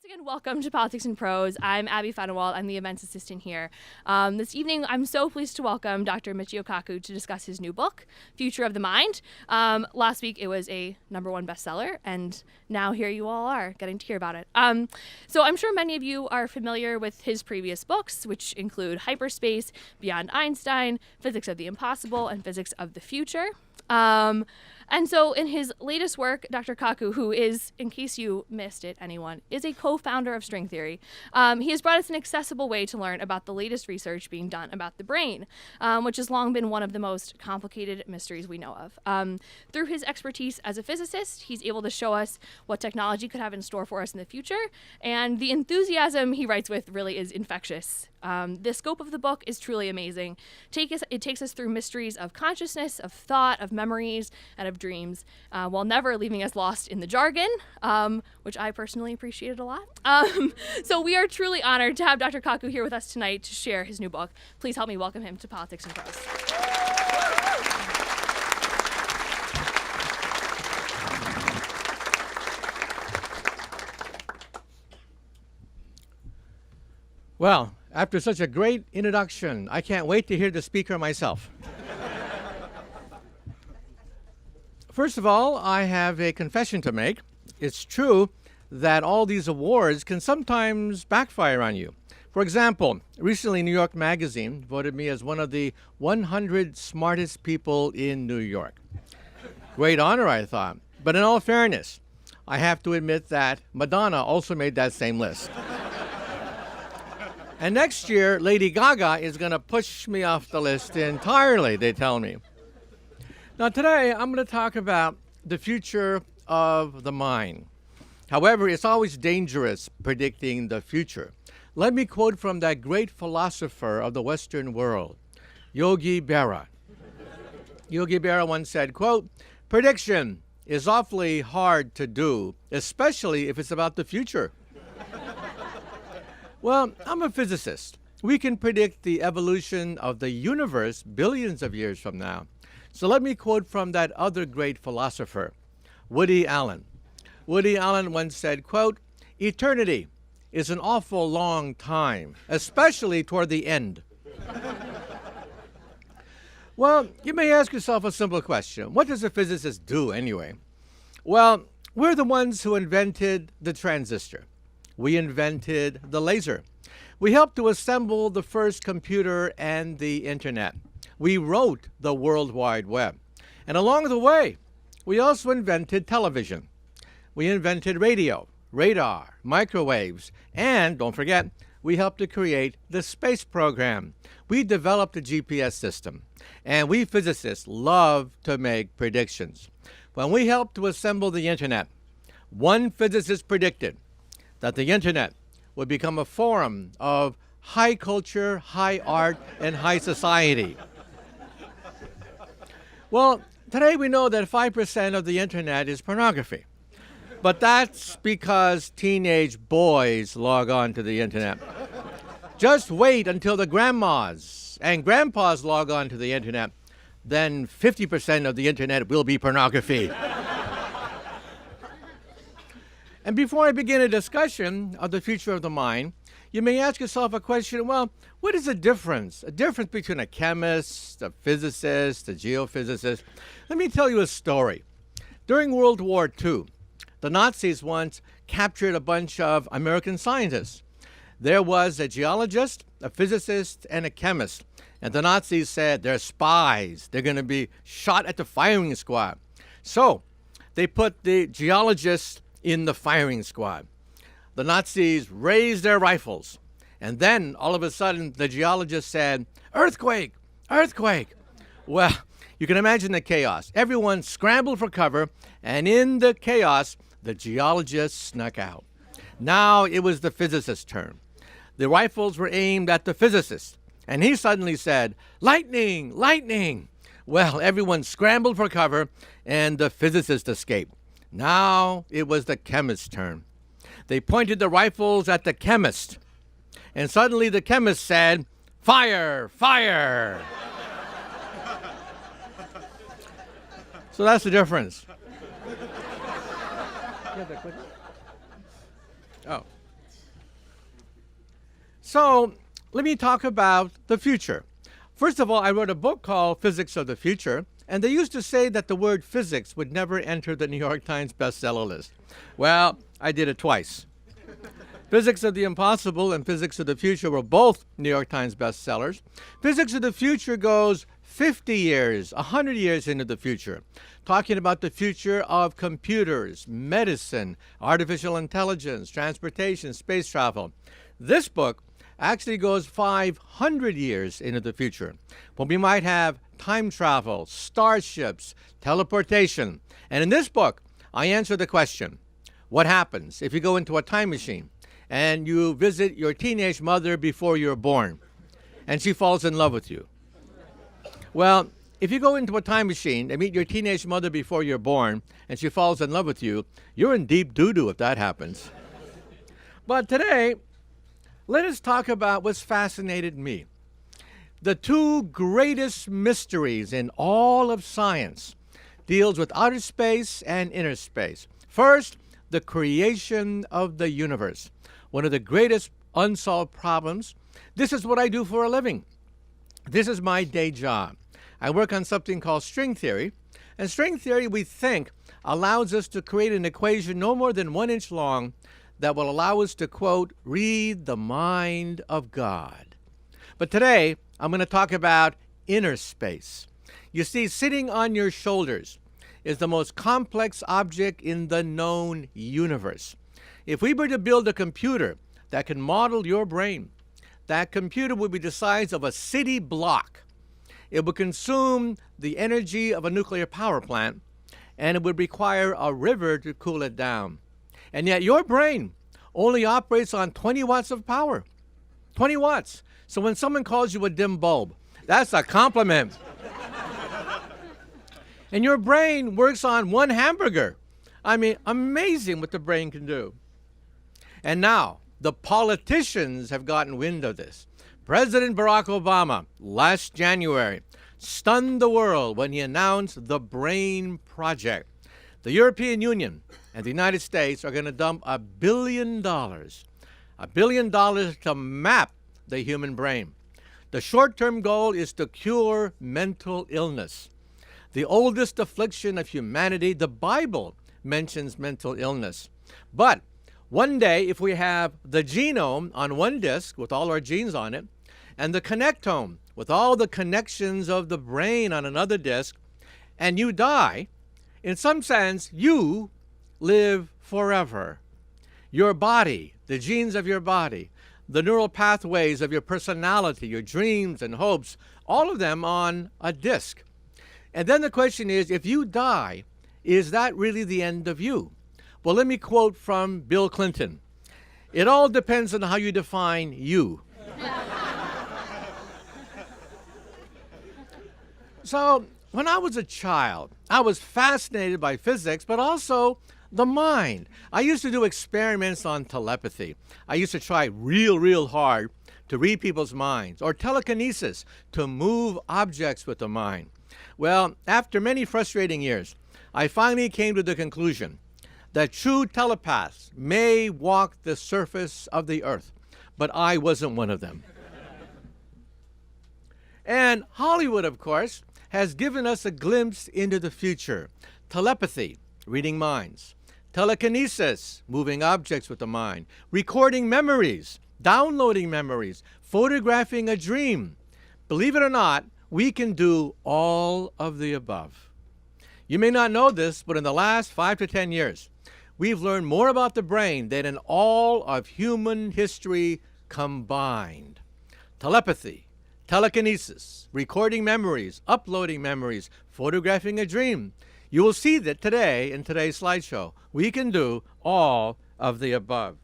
Once again, welcome to Politics in Prose. I'm Abby Fenewald. I'm the events assistant here. This evening, I'm so pleased to welcome Dr. Michio Kaku to discuss his new book, Future of the Mind. Last week, it was a #1 bestseller, and now here you all are getting to hear about it. So I'm sure many of you are familiar with his previous books, which include Hyperspace, Beyond Einstein, Physics of the Impossible, and Physics of the Future. And so in his latest work, Dr. Kaku, who is, in case you missed it, anyone, is a co-founder of string theory, he has brought us an accessible way to learn about the latest research being done about the brain, which has long been one of the most complicated mysteries we know of. Through his expertise as a physicist, he's able to show us what technology could have in store for us in the future, and the enthusiasm he writes with really is infectious. The scope of the book is truly amazing. It takes us through mysteries of consciousness, of thought, of memories, and of dreams, while never leaving us lost in the jargon, which I personally appreciated a lot. So we are truly honored to have Dr. Kaku here with us tonight to share his new book. Please help me welcome him to Politics in Prose. Well, after such a great introduction, I can't wait to hear the speaker myself. First of all, I have a confession to make. It's true that all these awards can sometimes backfire on you. For example, recently New York Magazine voted me as one of the 100 smartest people in New York. Great honor, I thought. But in all fairness, I have to admit that Madonna also made that same list. And next year, Lady Gaga is going to push me off the list entirely, they tell me. Now today, I'm going to talk about the future of the mind. However, it's always dangerous predicting the future. Let me quote from that great philosopher of the Western world, Yogi Berra. Yogi Berra once said, quote, "Prediction is awfully hard to do, especially if it's about the future." Well, I'm a physicist. We can predict the evolution of the universe billions of years from now. So let me quote from that other great philosopher, Woody Allen. Woody Allen once said, quote, "Eternity is an awful long time, especially toward the end." Well, you may ask yourself a simple question. What does a physicist do anyway? Well, we're the ones who invented the transistor. We invented the laser. We helped to assemble the first computer and the internet. We wrote the World Wide Web. And along the way, we also invented television. We invented radio, radar, microwaves, and don't forget, we helped to create the space program. We developed the GPS system. And we physicists love to make predictions. When we helped to assemble the internet, one physicist predicted that the internet would become a forum of high culture, high art, and high society. Well, today we know that 5% of the internet is pornography. But that's because teenage boys log on to the internet. Just wait until the grandmas and grandpas log on to the internet. Then 50% of the internet will be pornography. And before I begin a discussion of the future of the mind, you may ask yourself a question, well, what is the difference? A difference between a chemist, a physicist, a geophysicist? Let me tell you a story. During World War II, the Nazis once captured a bunch of American scientists. There was a geologist, a physicist, and a chemist. And the Nazis said, they're spies. They're going to be shot at the firing squad. So they put the geologist in the firing squad. The Nazis raised their rifles. And then, all of a sudden, the geologist said, "Earthquake! Earthquake!" Well, you can imagine the chaos. Everyone scrambled for cover, and in the chaos, the geologist snuck out. Now it was the physicist's turn. The rifles were aimed at the physicist, and he suddenly said, "Lightning! Lightning!" Well, everyone scrambled for cover, and the physicist escaped. Now it was the chemist's turn. They pointed the rifles at the chemist, and suddenly the chemist said, "Fire! Fire!" So that's the difference. Oh, So let me talk about the future. First of all, I wrote a book called Physics of the Future, and they used to say that the word physics would never enter the New York Times bestseller list. Well, I did it twice. Physics of the Impossible and Physics of the Future were both New York Times bestsellers. Physics of the Future goes 50 years, 100 years into the future, talking about the future of computers, medicine, artificial intelligence, transportation, space travel. This book actually goes 500 years into the future, when we might have time travel, starships, teleportation. And in this book, I answer the question, what happens if you go into a time machine and you visit your teenage mother before you're born, and she falls in love with you? Well, if you go into a time machine and meet your teenage mother before you're born, and she falls in love with you, you're in deep doo-doo if that happens. But today, let us talk about what's fascinated me. The two greatest mysteries in all of science deals with outer space and inner space. First, the creation of the universe, one of the greatest unsolved problems. This is what I do for a living. This is my day job. I work on something called string theory. And string theory, we think, allows us to create an equation no more than 1 inch long that will allow us to, quote, read the mind of God. But today, I'm going to talk about inner space. You see, sitting on your shoulders is the most complex object in the known universe. If we were to build a computer that can model your brain, that computer would be the size of a city block. It would consume the energy of a nuclear power plant, and it would require a river to cool it down. And yet your brain only operates on 20 watts of power. 20 watts. So when someone calls you a dim bulb, that's a compliment. And your brain works on 1 hamburger. I mean, amazing what the brain can do. And now, the politicians have gotten wind of this. President Barack Obama, last January, stunned the world when he announced the Brain Project. The European Union and the United States are going to dump $1 billion to map the human brain. The short-term goal is to cure mental illness. The oldest affliction of humanity, the Bible mentions mental illness. But one day, if we have the genome on one disk with all our genes on it, and the connectome with all the connections of the brain on another disk, and you die, in some sense, you live forever. Your body, the genes of your body, the neural pathways of your personality, your dreams and hopes, all of them on a disk. And then the question is, if you die, is that really the end of you? Well, let me quote from Bill Clinton. It all depends on how you define you. So, when I was a child, I was fascinated by physics, but also the mind. I used to do experiments on telepathy. I used to try real hard to read people's minds, or telekinesis, to move objects with the mind. Well, after many frustrating years, I finally came to the conclusion that true telepaths may walk the surface of the earth, but I wasn't one of them. And Hollywood, of course, has given us a glimpse into the future. Telepathy, reading minds. Telekinesis, moving objects with the mind. Recording memories, downloading memories, photographing a dream. Believe it or not, we can do all of the above. You may not know this, but in the last 5 to 10 years, we've learned more about the brain than in all of human history combined. Telepathy, telekinesis, recording memories, uploading memories, photographing a dream. You will see that today, in today's slideshow, we can do all of the above.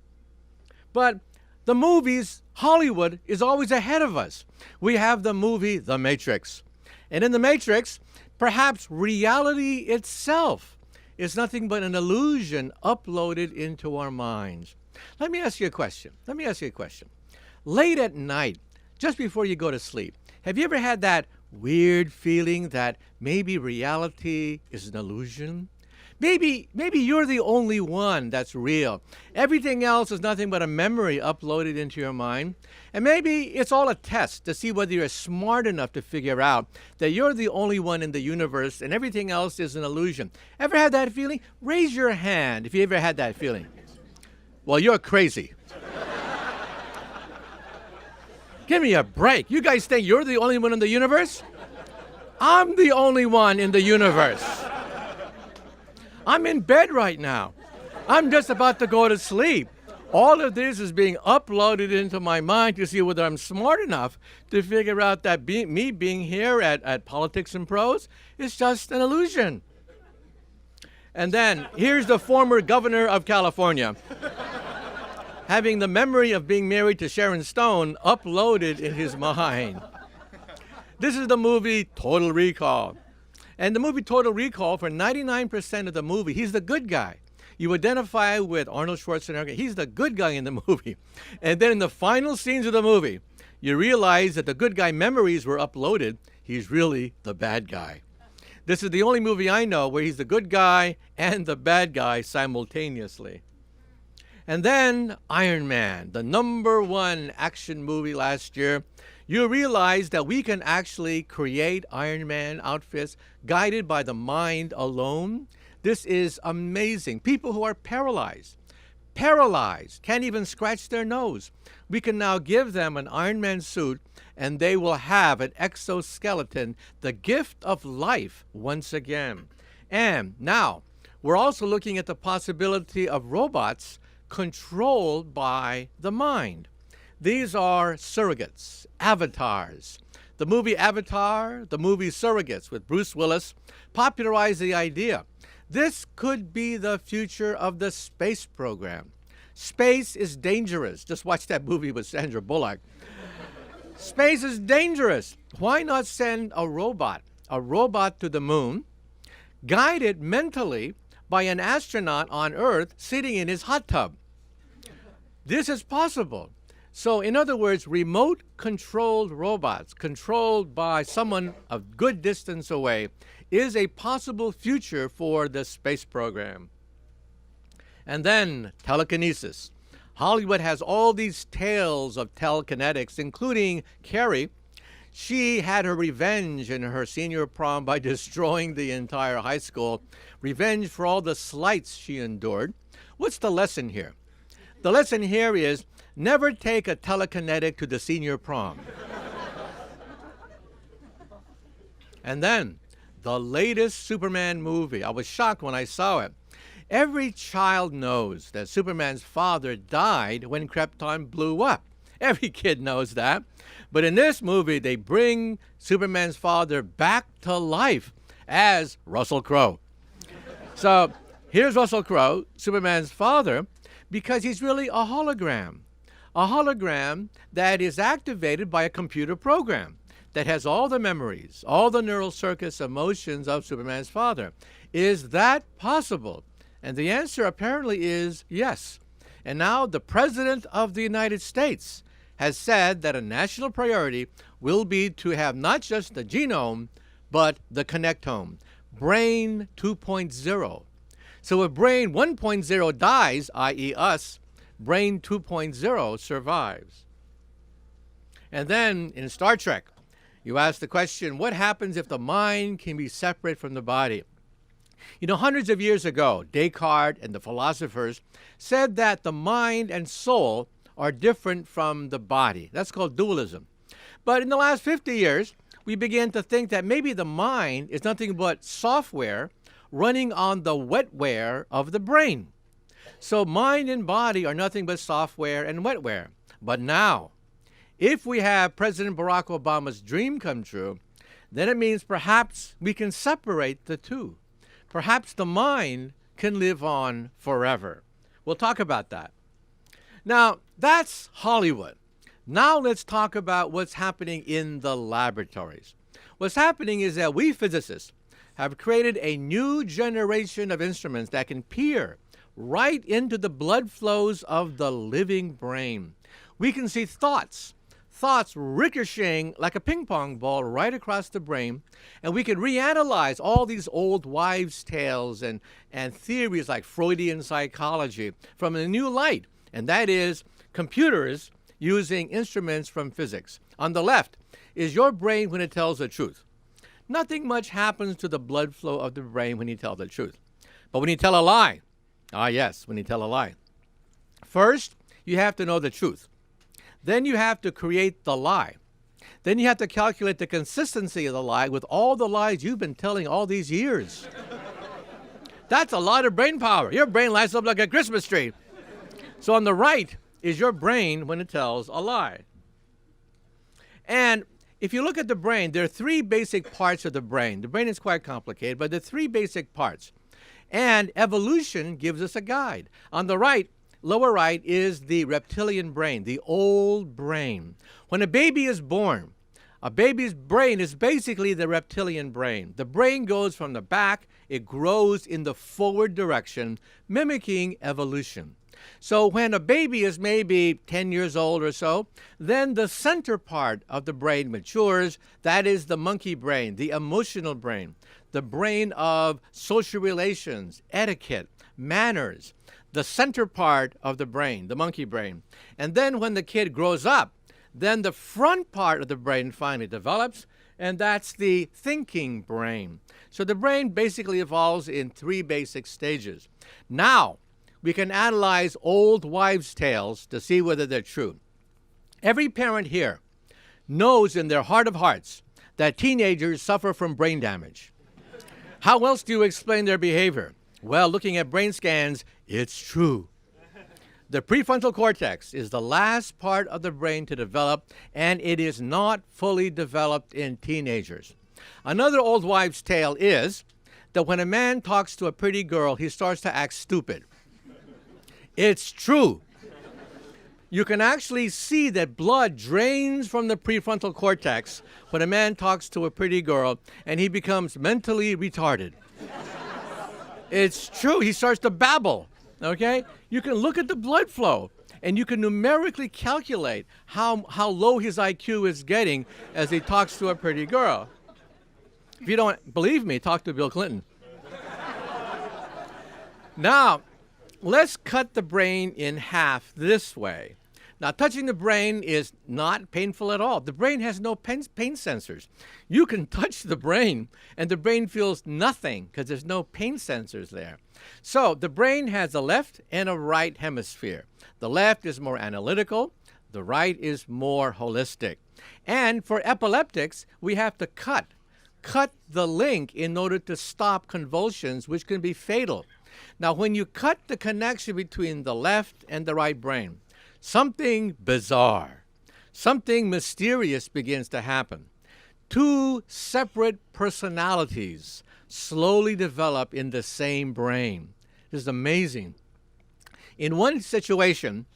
But the movies, Hollywood is always ahead of us. We have the movie The Matrix. And in The Matrix, perhaps reality itself is nothing but an illusion uploaded into our minds. Let me ask you a question. Late at night, just before you go to sleep, have you ever had that weird feeling that maybe reality is an illusion? Maybe you're the only one that's real. Everything else is nothing but a memory uploaded into your mind. And maybe it's all a test to see whether you're smart enough to figure out that you're the only one in the universe and everything else is an illusion. Ever had that feeling? Raise your hand if you ever had that feeling. Well, you're crazy. Give me a break. You guys think you're the only one in the universe? I'm the only one in the universe. I'm in bed right now. I'm just about to go to sleep. All of this is being uploaded into my mind to see whether I'm smart enough to figure out that me being here at Politics and Prose is just an illusion. And then here's the former governor of California having the memory of being married to Sharon Stone uploaded in his mind. This is the movie Total Recall. And the movie Total Recall, for 99% of the movie, he's the good guy. You identify with Arnold Schwarzenegger. He's the good guy in the movie. And then in the final scenes of the movie, you realize that the good guy memories were uploaded. He's really the bad guy. This is the only movie I know where he's the good guy and the bad guy simultaneously. And then Iron Man, the #1 action movie last year. You realize that we can actually create Iron Man outfits guided by the mind alone. This is amazing. People who are paralyzed, can't even scratch their nose. We can now give them an Iron Man suit and they will have an exoskeleton, the gift of life once again. And now we're also looking at the possibility of robots controlled by the mind. These are surrogates, avatars. The movie Avatar, the movie Surrogates with Bruce Willis, popularized the idea. This could be the future of the space program. Space is dangerous. Just watch that movie with Sandra Bullock. Space is dangerous. Why not send a robot to the moon, guided mentally by an astronaut on Earth sitting in his hot tub? This is possible. So, in other words, remote-controlled robots, controlled by someone a good distance away, is a possible future for the space program. And then telekinesis. Hollywood has all these tales of telekinetics, including Carrie. She had her revenge in her senior prom by destroying the entire high school. Revenge for all the slights she endured. What's the lesson here? The lesson here is never take a telekinetic to the senior prom. And then the latest Superman movie. I was shocked when I saw it. Every child knows that Superman's father died when Krypton blew up. Every kid knows that. But in this movie, they bring Superman's father back to life as Russell Crowe. So here's Russell Crowe, Superman's father, because he's really a hologram that is activated by a computer program that has all the memories, all the neural circuits, emotions of Superman's father. Is that possible? And the answer apparently is yes. And now the President of the United States has said that a national priority will be to have not just the genome, but the connectome, Brain 2.0. So if Brain 1.0 dies, i.e. us, Brain 2.0 survives. And then in Star Trek, you ask the question, what happens if the mind can be separate from the body? You know, hundreds of years ago, Descartes and the philosophers said that the mind and soul are different from the body. That's called dualism. But in the last 50 years, we began to think that maybe the mind is nothing but software running on the wetware of the brain. So mind and body are nothing but software and wetware. But now, if we have President Barack Obama's dream come true, then it means perhaps we can separate the two. Perhaps the mind can live on forever. We'll talk about that. Now, that's Hollywood. Now let's talk about what's happening in the laboratories. What's happening is that we physicists have created a new generation of instruments that can peer right into the blood flows of the living brain. We can see thoughts thoughts ricocheting like a ping pong ball right across the brain, and we can reanalyze all these old wives' tales and theories like Freudian psychology from a new light, and that is computers using instruments from physics. On the left is your brain when it tells the truth. Nothing much happens to the blood flow of the brain when you tell the truth. But when you tell a lie, when you tell a lie, first, you have to know the truth. Then you have to create the lie. Then you have to calculate the consistency of the lie with all the lies you've been telling all these years. That's a lot of brain power. Your brain lights up like a Christmas tree. So on the right is your brain when it tells a lie. And if you look at the brain, there are three basic parts of the brain. The brain is quite complicated, but there are three basic parts. And evolution gives us a guide. On the right, lower right, is the reptilian brain, the old brain. When a baby is born, a baby's brain is basically the reptilian brain. The brain goes from the back, it grows in the forward direction, mimicking evolution. So when a baby is maybe 10 years old or so, then the center part of the brain matures. That is the monkey brain, the emotional brain, the brain of social relations, etiquette, manners, the center part of the brain, the monkey brain. And then when the kid grows up, then the front part of the brain finally develops, and that's the thinking brain. So the brain basically evolves in three basic stages. Now, we can analyze old wives' tales to see whether they're true. Every parent here knows in their heart of hearts that teenagers suffer from brain damage. How else do you explain their behavior? Well, looking at brain scans, it's true. The prefrontal cortex is the last part of the brain to develop, and it is not fully developed in teenagers. Another old wives' tale is that when a man talks to a pretty girl, he starts to act stupid. It's true. You can actually see that blood drains from the prefrontal cortex when a man talks to a pretty girl, and he becomes mentally retarded. It's true. He starts to babble, okay? You can look at the blood flow, and you can numerically calculate how low his IQ is getting as he talks to a pretty girl. If you don't believe me, talk to Bill Clinton. Now, let's cut the brain in half this way. Now, touching the brain is not painful at all. The brain has no pain sensors. You can touch the brain, and the brain feels nothing because there's no pain sensors there. So the brain has a left and a right hemisphere. The left is more analytical. The right is more holistic. And for epileptics, we have to cut the link in order to stop convulsions, which can be fatal. Now, when you cut the connection between the left and the right brain, something bizarre, something mysterious begins to happen. Two separate personalities slowly develop in the same brain. This is amazing. In one situation,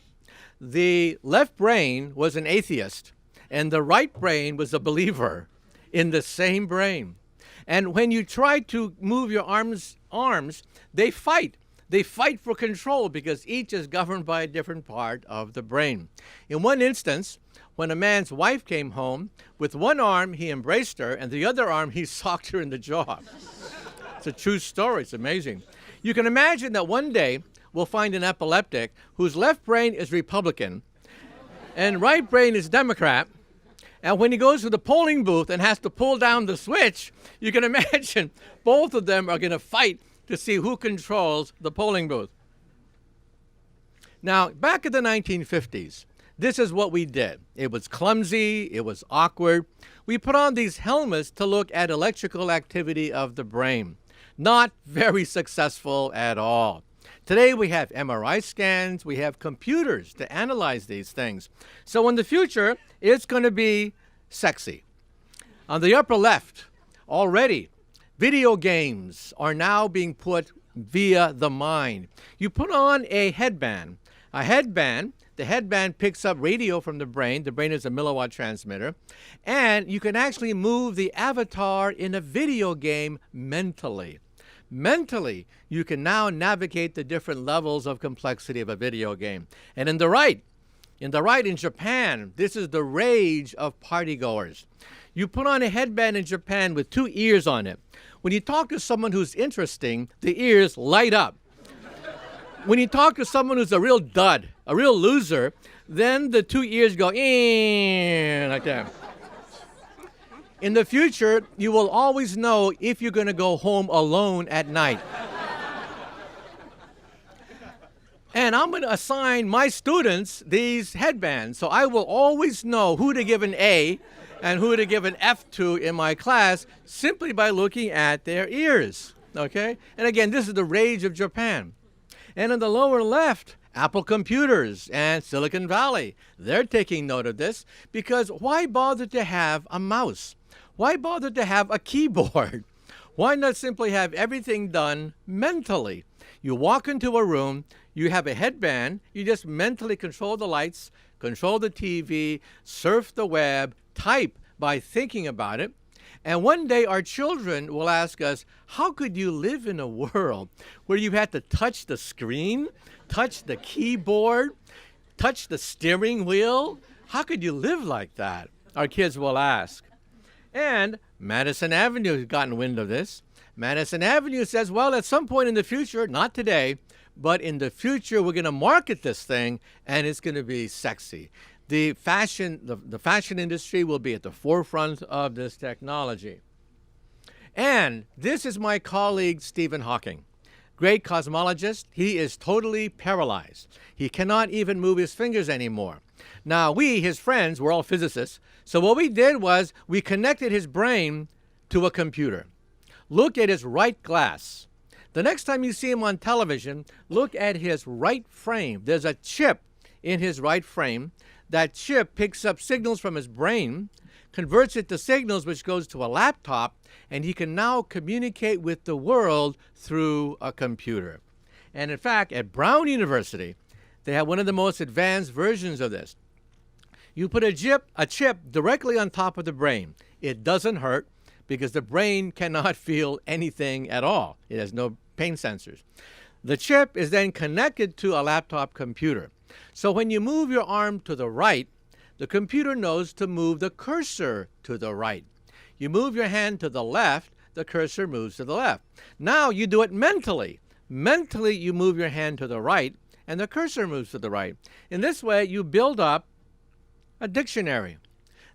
the left brain was an atheist, and the right brain was a believer in the same brain. And when you try to move your arms, they fight. They fight for control because each is governed by a different part of the brain. In one instance, when a man's wife came home, with one arm he embraced her, and the other arm he socked her in the jaw. It's a true story. It's amazing. You can imagine that one day we'll find an epileptic whose left brain is Republican and right brain is Democrat. And when he goes to the polling booth and has to pull down the switch, you can imagine both of them are going to fight to see who controls the polling booth. Now, back in the 1950s, this is what we did. It was clumsy. It was awkward. We put on these helmets to look at electrical activity of the brain. Not very successful at all. Today we have MRI scans, we have computers to analyze these things. So in the future, it's going to be sexy. On the upper left, already, video games are now being put via the mind. You put on a headband. The headband picks up radio from the brain. The brain is a milliwatt transmitter. And you can actually move the avatar in a video game mentally. Mentally, you can now navigate the different levels of complexity of a video game. And in the right, In the right, in Japan, this is the rage of partygoers. You put on a headband in Japan with 2 ears on it. When you talk to someone who's interesting, the ears light up. When you talk to someone who's a real dud, a real loser, then the 2 ears go like that. In the future, you will always know if you're going to go home alone at night. And I'm going to assign my students these headbands, so I will always know who to give an A and who to give an F to in my class simply by looking at their ears, okay? And again, this is the rage of Japan. And in the lower left, Apple computers and Silicon Valley, they're taking note of this because why bother to have a mouse? Why bother to have a keyboard? Why not simply have everything done mentally? You walk into a room, you have a headband, you just mentally control the lights, control the TV, surf the web, type by thinking about it. And one day our children will ask us, how could you live in a world where you had to touch the screen, touch the keyboard, touch the steering wheel? How could you live like that? Our kids will ask. And Madison Avenue has gotten wind of this. Madison Avenue says, well, at some point in the future, not today, but in the future, we're going to market this thing, and it's going to be sexy. The fashion industry will be at the forefront of this technology. And this is my colleague, Stephen Hawking. Great cosmologist. He is totally paralyzed. He cannot even move his fingers anymore. Now, we, his friends, we're all physicists. So what we did was we connected his brain to a computer. Look at his right glass. The next time you see him on television, look at his right frame. There's a chip in his right frame. That chip picks up signals from his brain, converts it to signals which goes to a laptop, and he can now communicate with the world through a computer. And in fact, at Brown University, they have one of the most advanced versions of this. You put a chip directly on top of the brain. It doesn't hurt because the brain cannot feel anything at all. It has no pain sensors. The chip is then connected to a laptop computer. So when you move your arm to the right, the computer knows to move the cursor to the right. You move your hand to the left, the cursor moves to the left. Now you do it mentally. Mentally, you move your hand to the right, and the cursor moves to the right. In this way, you build up a dictionary.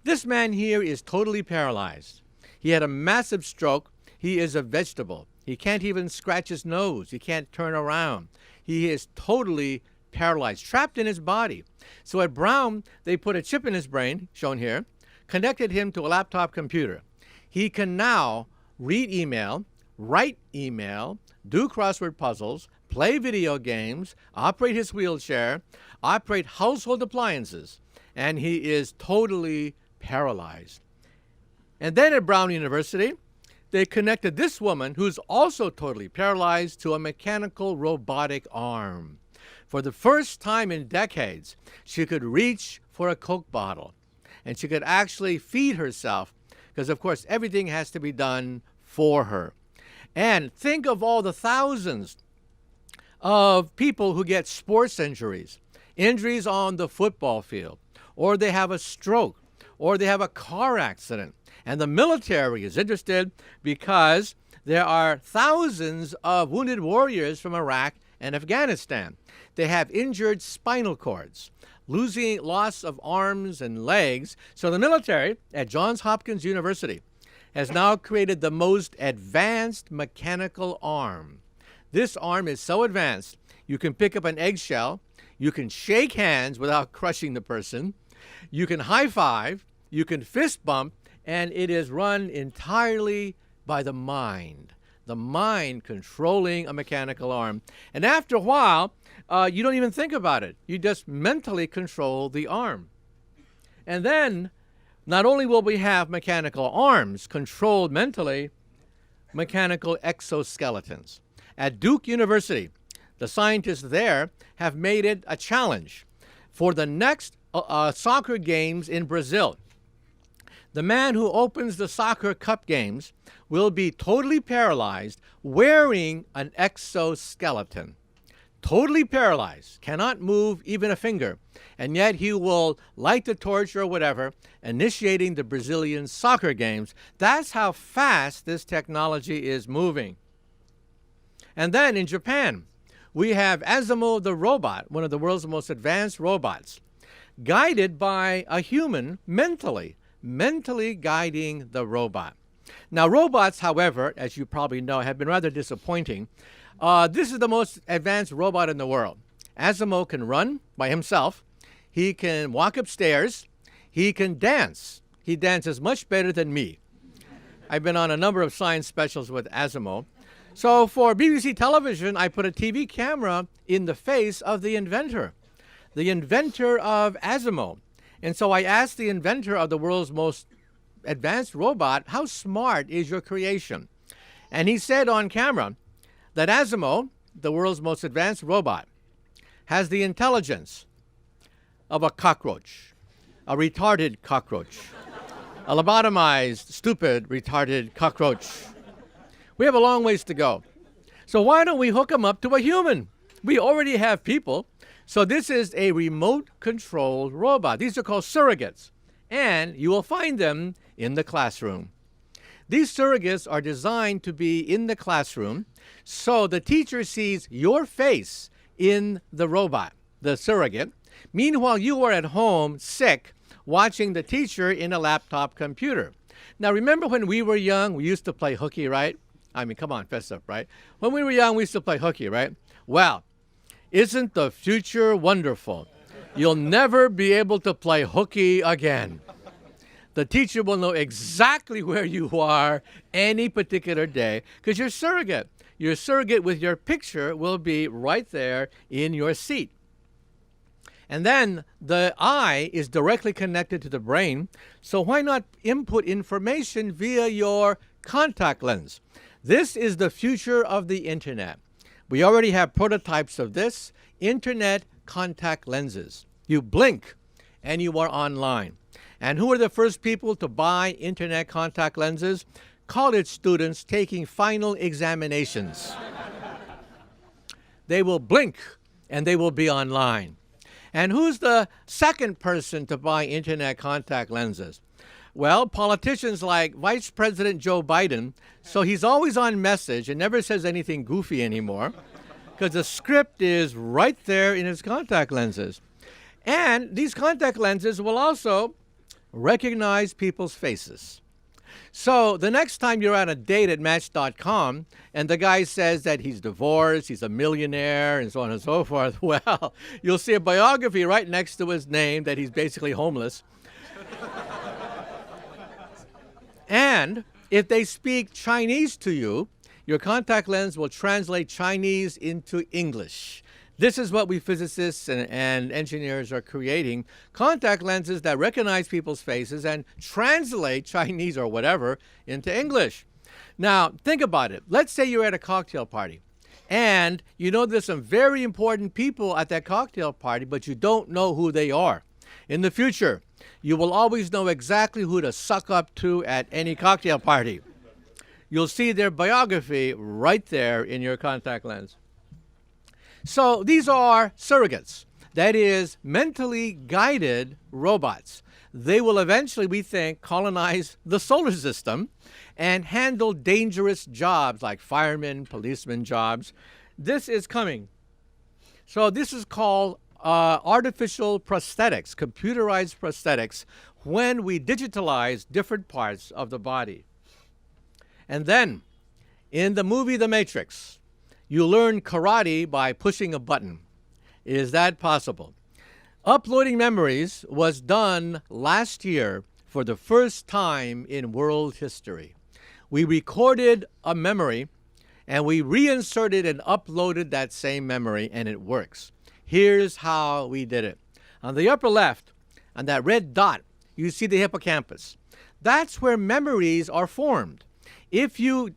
This man here is totally paralyzed. He had a massive stroke. He is a vegetable. He can't even scratch his nose. He can't turn around. He is totally paralyzed, trapped in his body. So at Brown, they put a chip in his brain, shown here, connected him to a laptop computer. He can now read email, write email, do crossword puzzles, play video games, operate his wheelchair, operate household appliances, and he is totally paralyzed. And then at Brown University, they connected this woman, who's also totally paralyzed, to a mechanical robotic arm. For the first time in decades, she could reach for a Coke bottle, and she could actually feed herself, because of course everything has to be done for her. And think of all the thousands of people who get sports injuries, injuries on the football field, or they have a stroke, or they have a car accident. And the military is interested because there are thousands of wounded warriors from Iraq and Afghanistan. They have injured spinal cords, loss of arms and legs. So the military at Johns Hopkins University has now created the most advanced mechanical arm. This arm is so advanced, you can pick up an eggshell, you can shake hands without crushing the person, you can high five, you can fist bump, and it is run entirely by the mind controlling a mechanical arm. And after a while, you don't even think about it. You just mentally control the arm. And then, not only will we have mechanical arms controlled mentally, mechanical exoskeletons. At Duke University, the scientists there have made it a challenge for the next soccer games in Brazil. The man who opens the soccer cup games will be totally paralyzed wearing an exoskeleton. totally paralyzed, cannot move even a finger, and yet he will light the torch or whatever, initiating the Brazilian soccer games. That's how fast this technology is moving. And then in Japan, we have Asimo the robot, one of the world's most advanced robots, guided by a human mentally guiding the robot. Now, robots, however, as you probably know, have been rather disappointing. This is the most advanced robot in the world. Asimo can run by himself. He can walk upstairs. He can dance. He dances much better than me. I've been on a number of science specials with Asimo. So for BBC television, I put a TV camera in the face of the inventor of Asimo. And so I asked the inventor of the world's most advanced robot, how smart is your creation? And he said on camera that Asimo, the world's most advanced robot, has the intelligence of a cockroach, a retarded cockroach, a lobotomized, stupid, retarded cockroach. We have a long ways to go. So why don't we hook them up to a human? We already have people. So this is a remote-controlled robot. These are called surrogates, and you will find them in the classroom. These surrogates are designed to be in the classroom, so the teacher sees your face in the robot, the surrogate. Meanwhile, you are at home, sick, watching the teacher in a laptop computer. Now, remember when we were young, we used to play hooky, right? I mean, come on, fess up, right? When we were young, we used to play hooky, right? Well, isn't the future wonderful? You'll never be able to play hooky again. The teacher will know exactly where you are any particular day because you're surrogate. Your surrogate with your picture will be right there in your seat. And then the eye is directly connected to the brain, so why not input information via your contact lens? This is the future of the internet. We already have prototypes of this, internet contact lenses. You blink and you are online. And who are the first people to buy internet contact lenses? College students taking final examinations. They will blink and they will be online. And who's the second person to buy internet contact lenses? Well, politicians like Vice President Joe Biden, so he's always on message and never says anything goofy anymore because the script is right there in his contact lenses. And these contact lenses will also recognize people's faces. So the next time you're on a date at Match.com and the guy says that he's divorced, he's a millionaire, and so on and so forth, well, you'll see a biography right next to his name that he's basically homeless. And if they speak Chinese to you, your contact lens will translate Chinese into English. This is what we physicists and engineers are creating, contact lenses that recognize people's faces and translate Chinese or whatever into English. Now, think about it. Let's say you're at a cocktail party, and you know there's some very important people at that cocktail party, but you don't know who they are. In the future, you will always know exactly who to suck up to at any cocktail party. You'll see their biography right there in your contact lens. So these are surrogates, that is, mentally guided robots. They will eventually, we think, colonize the solar system and handle dangerous jobs like firemen, policemen jobs. This is coming. So this is called artificial prosthetics, computerized prosthetics, when we digitalize different parts of the body. And then, in the movie The Matrix, you learn karate by pushing a button. Is that possible? Uploading memories was done last year for the first time in world history. We recorded a memory, and we reinserted and uploaded that same memory, and it works. Here's how we did it. On the upper left, on that red dot, you see the hippocampus. That's where memories are formed. If you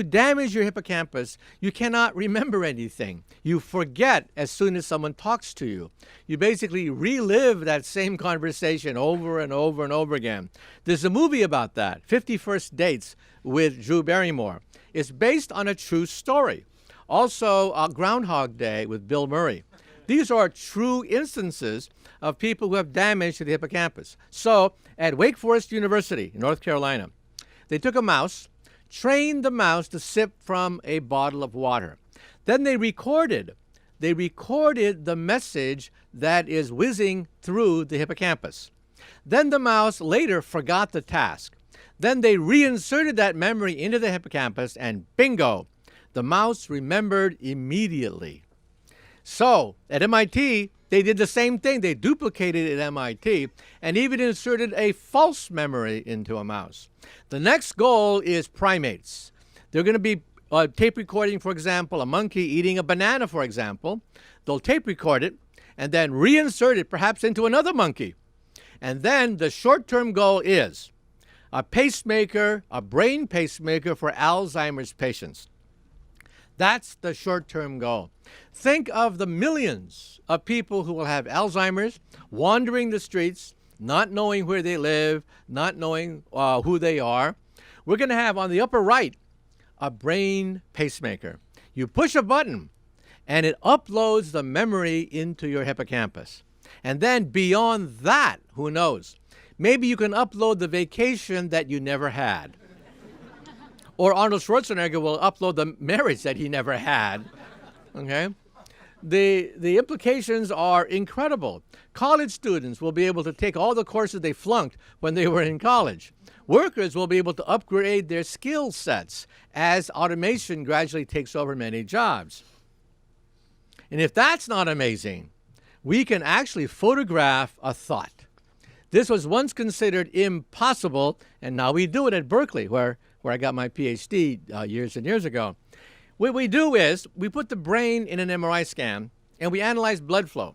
damage your hippocampus, you cannot remember anything. You forget as soon as someone talks to you. You basically relive that same conversation over and over and over again. There's a movie about that, 50 First Dates with Drew Barrymore. It's based on a true story. Also, Groundhog Day with Bill Murray. These are true instances of people who have damage to the hippocampus. So, at Wake Forest University in North Carolina, they took a mouse, trained the mouse to sip from a bottle of water. Then they recorded the message that is whizzing through the hippocampus. Then the mouse later forgot the task. Then they reinserted that memory into the hippocampus, and bingo, the mouse remembered immediately. So, at MIT, they did the same thing. They duplicated it at MIT and even inserted a false memory into a mouse. The next goal is primates. They're going to be tape recording, for example, a monkey eating a banana, for example. They'll tape record it and then reinsert it perhaps into another monkey. And then the short-term goal is a pacemaker, a brain pacemaker for Alzheimer's patients. That's the short-term goal. Think of the millions of people who will have Alzheimer's, wandering the streets, not knowing where they live, not knowing who they are. We're going to have on the upper right a brain pacemaker. You push a button, and it uploads the memory into your hippocampus. And then beyond that, who knows? Maybe you can upload the vacation that you never had. Or Arnold Schwarzenegger will upload the marriage that he never had. Okay? The implications are incredible. College students will be able to take all the courses they flunked when they were in college. Workers will be able to upgrade their skill sets as automation gradually takes over many jobs. And if that's not amazing, we can actually photograph a thought. This was once considered impossible, and now we do it at Berkeley, where I got my PhD years and years ago. What we do is we put the brain in an MRI scan, and we analyze blood flow.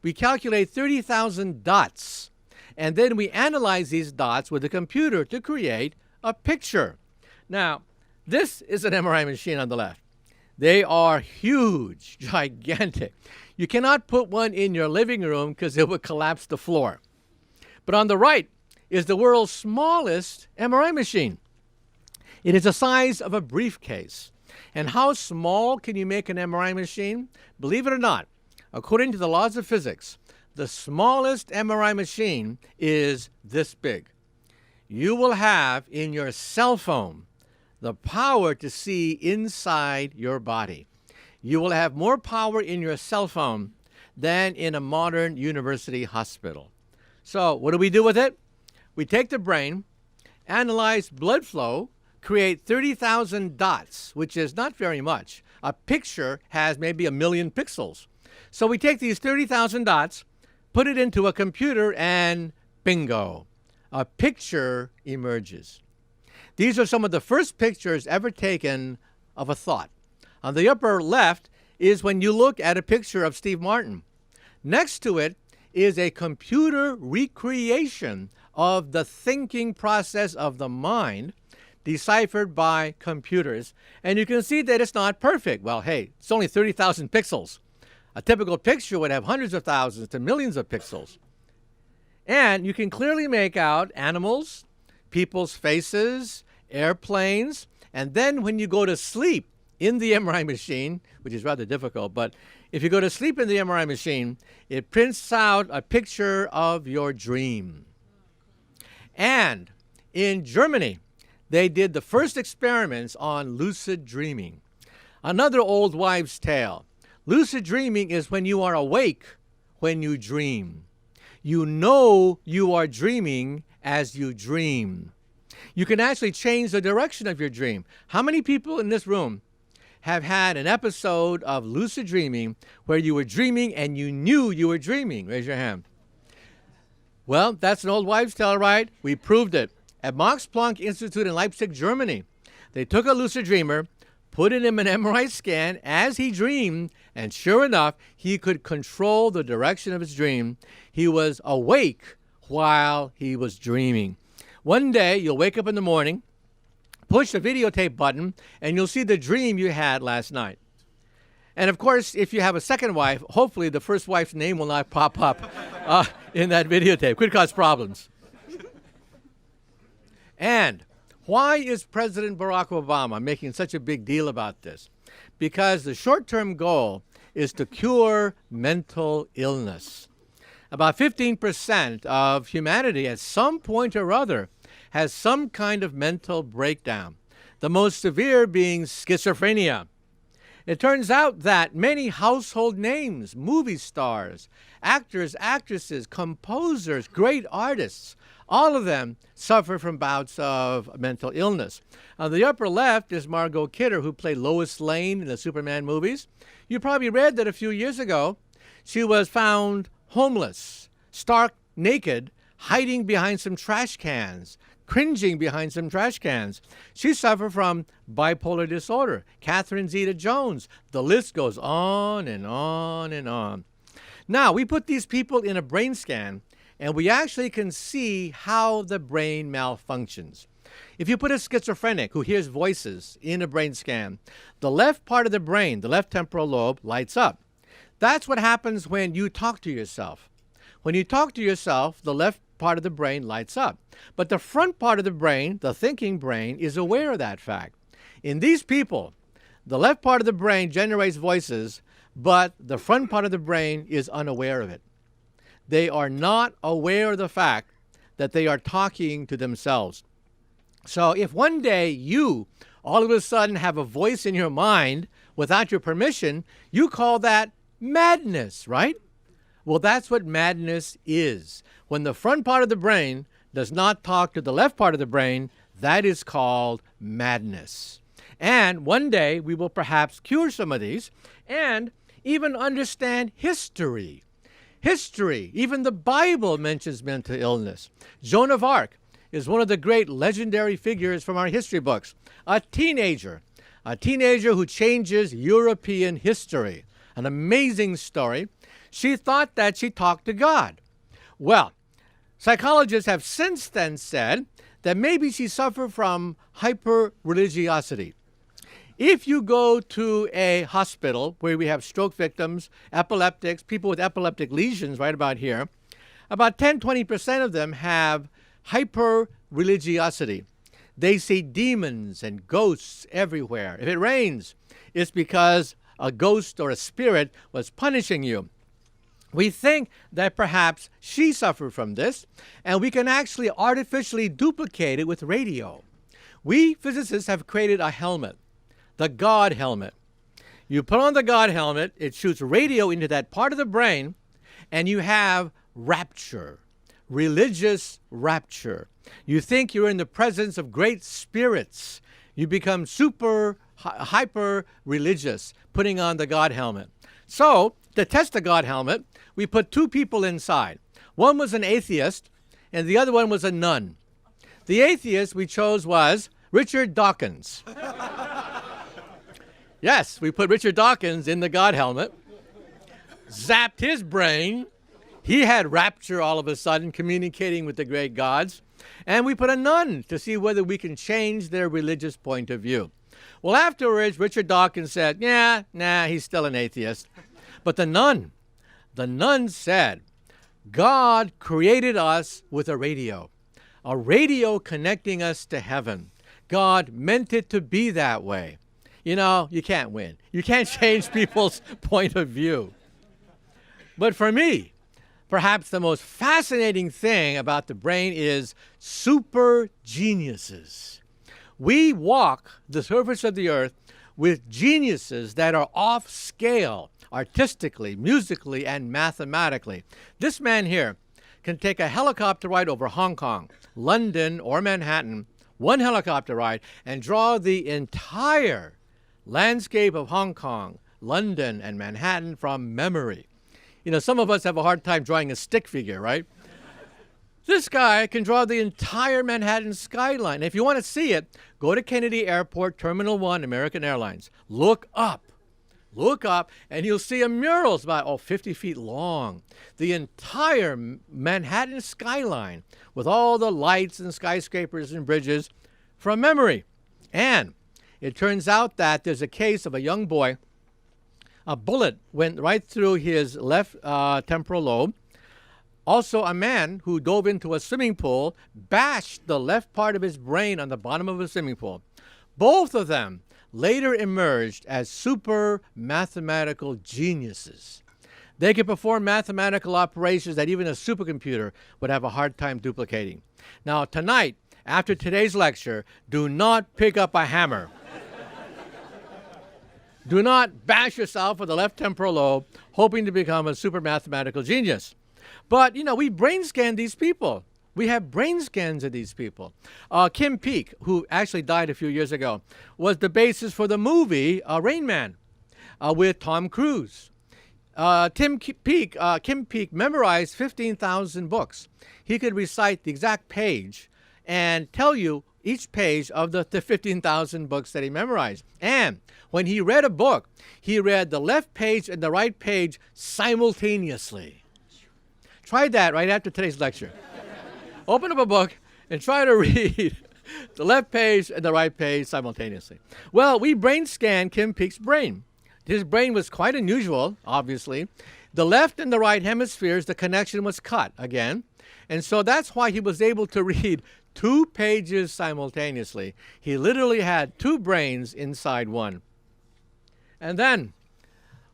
We calculate 30,000 dots, and then we analyze these dots with a computer to create a picture. Now, this is an MRI machine on the left. They are huge, gigantic. You cannot put one in your living room because it would collapse the floor. But on the right is the world's smallest MRI machine. It is the size of a briefcase. And how small can you make an MRI machine? Believe it or not, according to the laws of physics, the smallest MRI machine is this big. You will have in your cell phone the power to see inside your body. You will have more power in your cell phone than in a modern university hospital. So what do we do with it? We take the brain, analyze blood flow, create 30,000 dots, which is not very much. A picture has maybe 1 million pixels. So we take these 30,000 dots, put it into a computer, and bingo, a picture emerges. These are some of the first pictures ever taken of a thought. On the upper left is when you look at a picture of Steve Martin. Next to it is a computer recreation of the thinking process of the mind deciphered by computers. And you can see that it's not perfect. Well, hey, it's only 30,000 pixels. A typical picture would have hundreds of thousands to millions of pixels. And you can clearly make out animals, people's faces, airplanes, and then when you go to sleep in the MRI machine, which is rather difficult, but if you go to sleep in the MRI machine, it prints out a picture of your dream. And in Germany, they did the first experiments on lucid dreaming. Another old wives' tale. Lucid dreaming is when you are awake when you dream. You know you are dreaming as you dream. You can actually change the direction of your dream. How many people in this room have had an episode of lucid dreaming where you were dreaming and you knew you were dreaming? Raise your hand. Well, that's an old wives' tale, right? We proved it. At Max Planck Institute in Leipzig, Germany, they took a lucid dreamer, put in him an MRI scan as he dreamed, and sure enough, he could control the direction of his dream. He was awake while he was dreaming. One day, you'll wake up in the morning, push the videotape button, and you'll see the dream you had last night. And of course, if you have a second wife, hopefully the first wife's name will not pop up in that videotape. Could cause problems. And why is President Barack Obama making such a big deal about this? because the short-term goal is to cure mental illness. About 15% of humanity at some point or other has some kind of mental breakdown, the most severe being schizophrenia. It turns out that many household names, movie stars, actors, actresses, composers, great artists, all of them suffer from bouts of mental illness. On the upper left is Margot Kidder, who played Lois Lane in the Superman movies. You probably read that a few years ago she was found homeless, stark naked, hiding behind some trash cans, cringing behind some trash cans. She suffered from bipolar disorder. Catherine Zeta-Jones. The list goes on and on and on. Now, we put these people in a brain scan, and we actually can see how the brain malfunctions. If you put a schizophrenic who hears voices in a brain scan, the left part of the brain, the left temporal lobe, lights up. That's what happens when you talk to yourself. When you talk to yourself, the left part of the brain lights up. But the front part of the brain, the thinking brain, is aware of that fact. In these people, the left part of the brain generates voices, but the front part of the brain is unaware of it. They are not aware of the fact that they are talking to themselves. So if one day you all of a sudden have a voice in your mind without your permission, you call that madness, right? Well, that's what madness is. When the front part of the brain does not talk to the left part of the brain, that is called madness. And one day we will perhaps cure some of these and even understand history. History, even the Bible mentions mental illness. Joan of Arc is one of the great legendary figures from our history books. A teenager who changes European history. An amazing story. She thought that she talked to God. Well, psychologists have since then said that maybe she suffered from hyper-religiosity. If you go to a hospital where we have stroke victims, epileptics, people with epileptic lesions right about here, about 10-20% of them have hyper-religiosity. They see demons and ghosts everywhere. If it rains, it's because a ghost or a spirit was punishing you. We think that perhaps she suffered from this, and we can actually artificially duplicate it with radio. We physicists have created a helmet, the God helmet. You put on the God helmet, it shoots radio into that part of the brain, and you have rapture, religious rapture. You think you're in the presence of great spirits. You become hyper religious, putting on the God helmet. So, to test the God helmet, we put two people inside. One was an atheist, and the other one was a nun. The atheist we chose was Richard Dawkins. Yes, we put Richard Dawkins in the God helmet, zapped his brain. He had rapture all of a sudden, communicating with the great gods. And we put a nun to see whether we can change their religious point of view. Well, afterwards, Richard Dawkins said, he's still an atheist. But the nun said, God created us with a radio connecting us to heaven. God meant it to be that way. You know, you can't win. You can't change people's point of view. But for me, perhaps the most fascinating thing about the brain is super geniuses. We walk the surface of the earth with geniuses that are off scale, artistically, musically, and mathematically. This man here can take a helicopter ride over Hong Kong, London, or Manhattan, one helicopter ride, and draw the entire landscape of Hong Kong, London, and Manhattan from memory. You know, some of us have a hard time drawing a stick figure, right? This guy can draw the entire Manhattan skyline. If you want to see it, go to Kennedy Airport, Terminal 1, American Airlines. Look up, and you'll see a mural. It's about 50 feet long. The entire Manhattan skyline with all the lights and skyscrapers and bridges from memory. And it turns out that there's a case of a young boy. A bullet went right through his left temporal lobe. Also, a man who dove into a swimming pool bashed the left part of his brain on the bottom of a swimming pool. Both of them later emerged as super mathematical geniuses. They could perform mathematical operations that even a supercomputer would have a hard time duplicating. Now, tonight, after today's lecture, do not pick up a hammer. Do not bash yourself with the left temporal lobe, hoping to become a super mathematical genius. But, we brain scan these people. We have brain scans of these people. Kim Peek, who actually died a few years ago, was the basis for the movie Rain Man with Tom Cruise. Kim Peek memorized 15,000 books. He could recite the exact page and tell you each page of the 15,000 books that he memorized. And when he read a book, he read the left page and the right page simultaneously. Try that right after today's lecture. Open up a book and try to read the left page and the right page simultaneously. Well, we brain scanned Kim Peek's brain. His brain was quite unusual, obviously. The left and the right hemispheres, the connection was cut again. And so that's why he was able to read 2 pages simultaneously. He literally had 2 brains inside one. And then,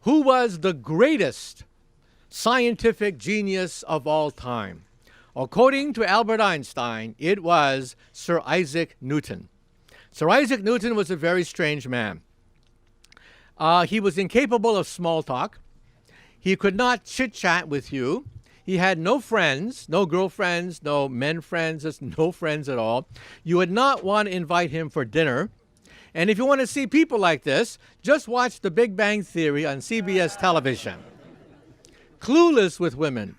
who was the greatest scientific genius of all time? According to Albert Einstein, it was Sir Isaac Newton. Sir Isaac Newton was a very strange man. He was incapable of small talk. He could not chit-chat with you. He had no friends, no girlfriends, no men friends, just no friends at all. You would not want to invite him for dinner. And if you want to see people like this, just watch The Big Bang Theory on CBS television. Clueless with women,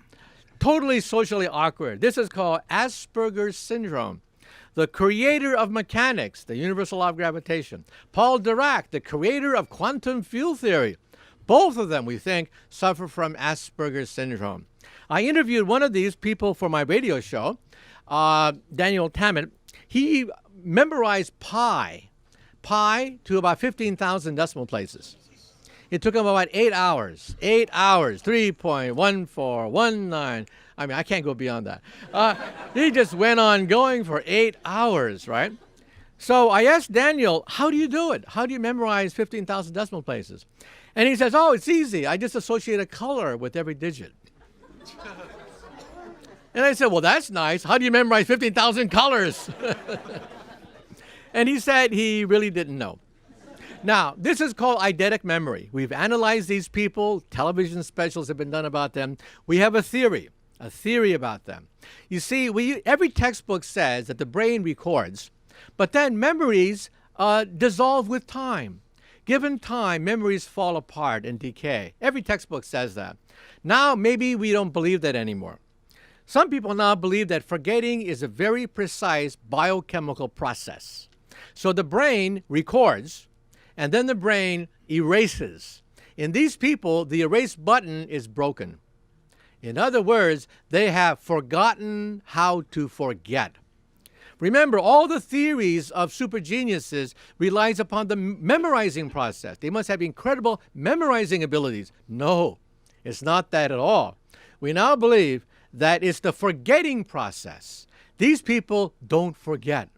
totally socially awkward. This is called Asperger's syndrome. The creator of mechanics, the universal law of gravitation. Paul Dirac, the creator of quantum field theory. Both of them, we think, suffer from Asperger's syndrome. I interviewed one of these people for my radio show, Daniel Tammet. He memorized pi to about 15,000 decimal places. It took him about 8 hours. 8 hours, 3.1419. I mean, I can't go beyond that. He just went on going for 8 hours, right? So I asked Daniel, how do you do it? How do you memorize 15,000 decimal places? And he says, oh, it's easy. I just associate a color with every digit. And I said, well, that's nice. How do you memorize 15,000 colors? And he said he really didn't know. Now, this is called eidetic memory. We've analyzed these people. Television specials have been done about them. We have a theory about them. You see, every textbook says that the brain records, but then memories dissolve with time. Given time, memories fall apart and decay. Every textbook says that. Now, maybe we don't believe that anymore. Some people now believe that forgetting is a very precise biochemical process. So the brain records, and then the brain erases. In these people, the erase button is broken. In other words, they have forgotten how to forget. Remember, all the theories of super geniuses relies upon the memorizing process. They must have incredible memorizing abilities. No, it's not that at all. We now believe that it's the forgetting process. These people don't forget.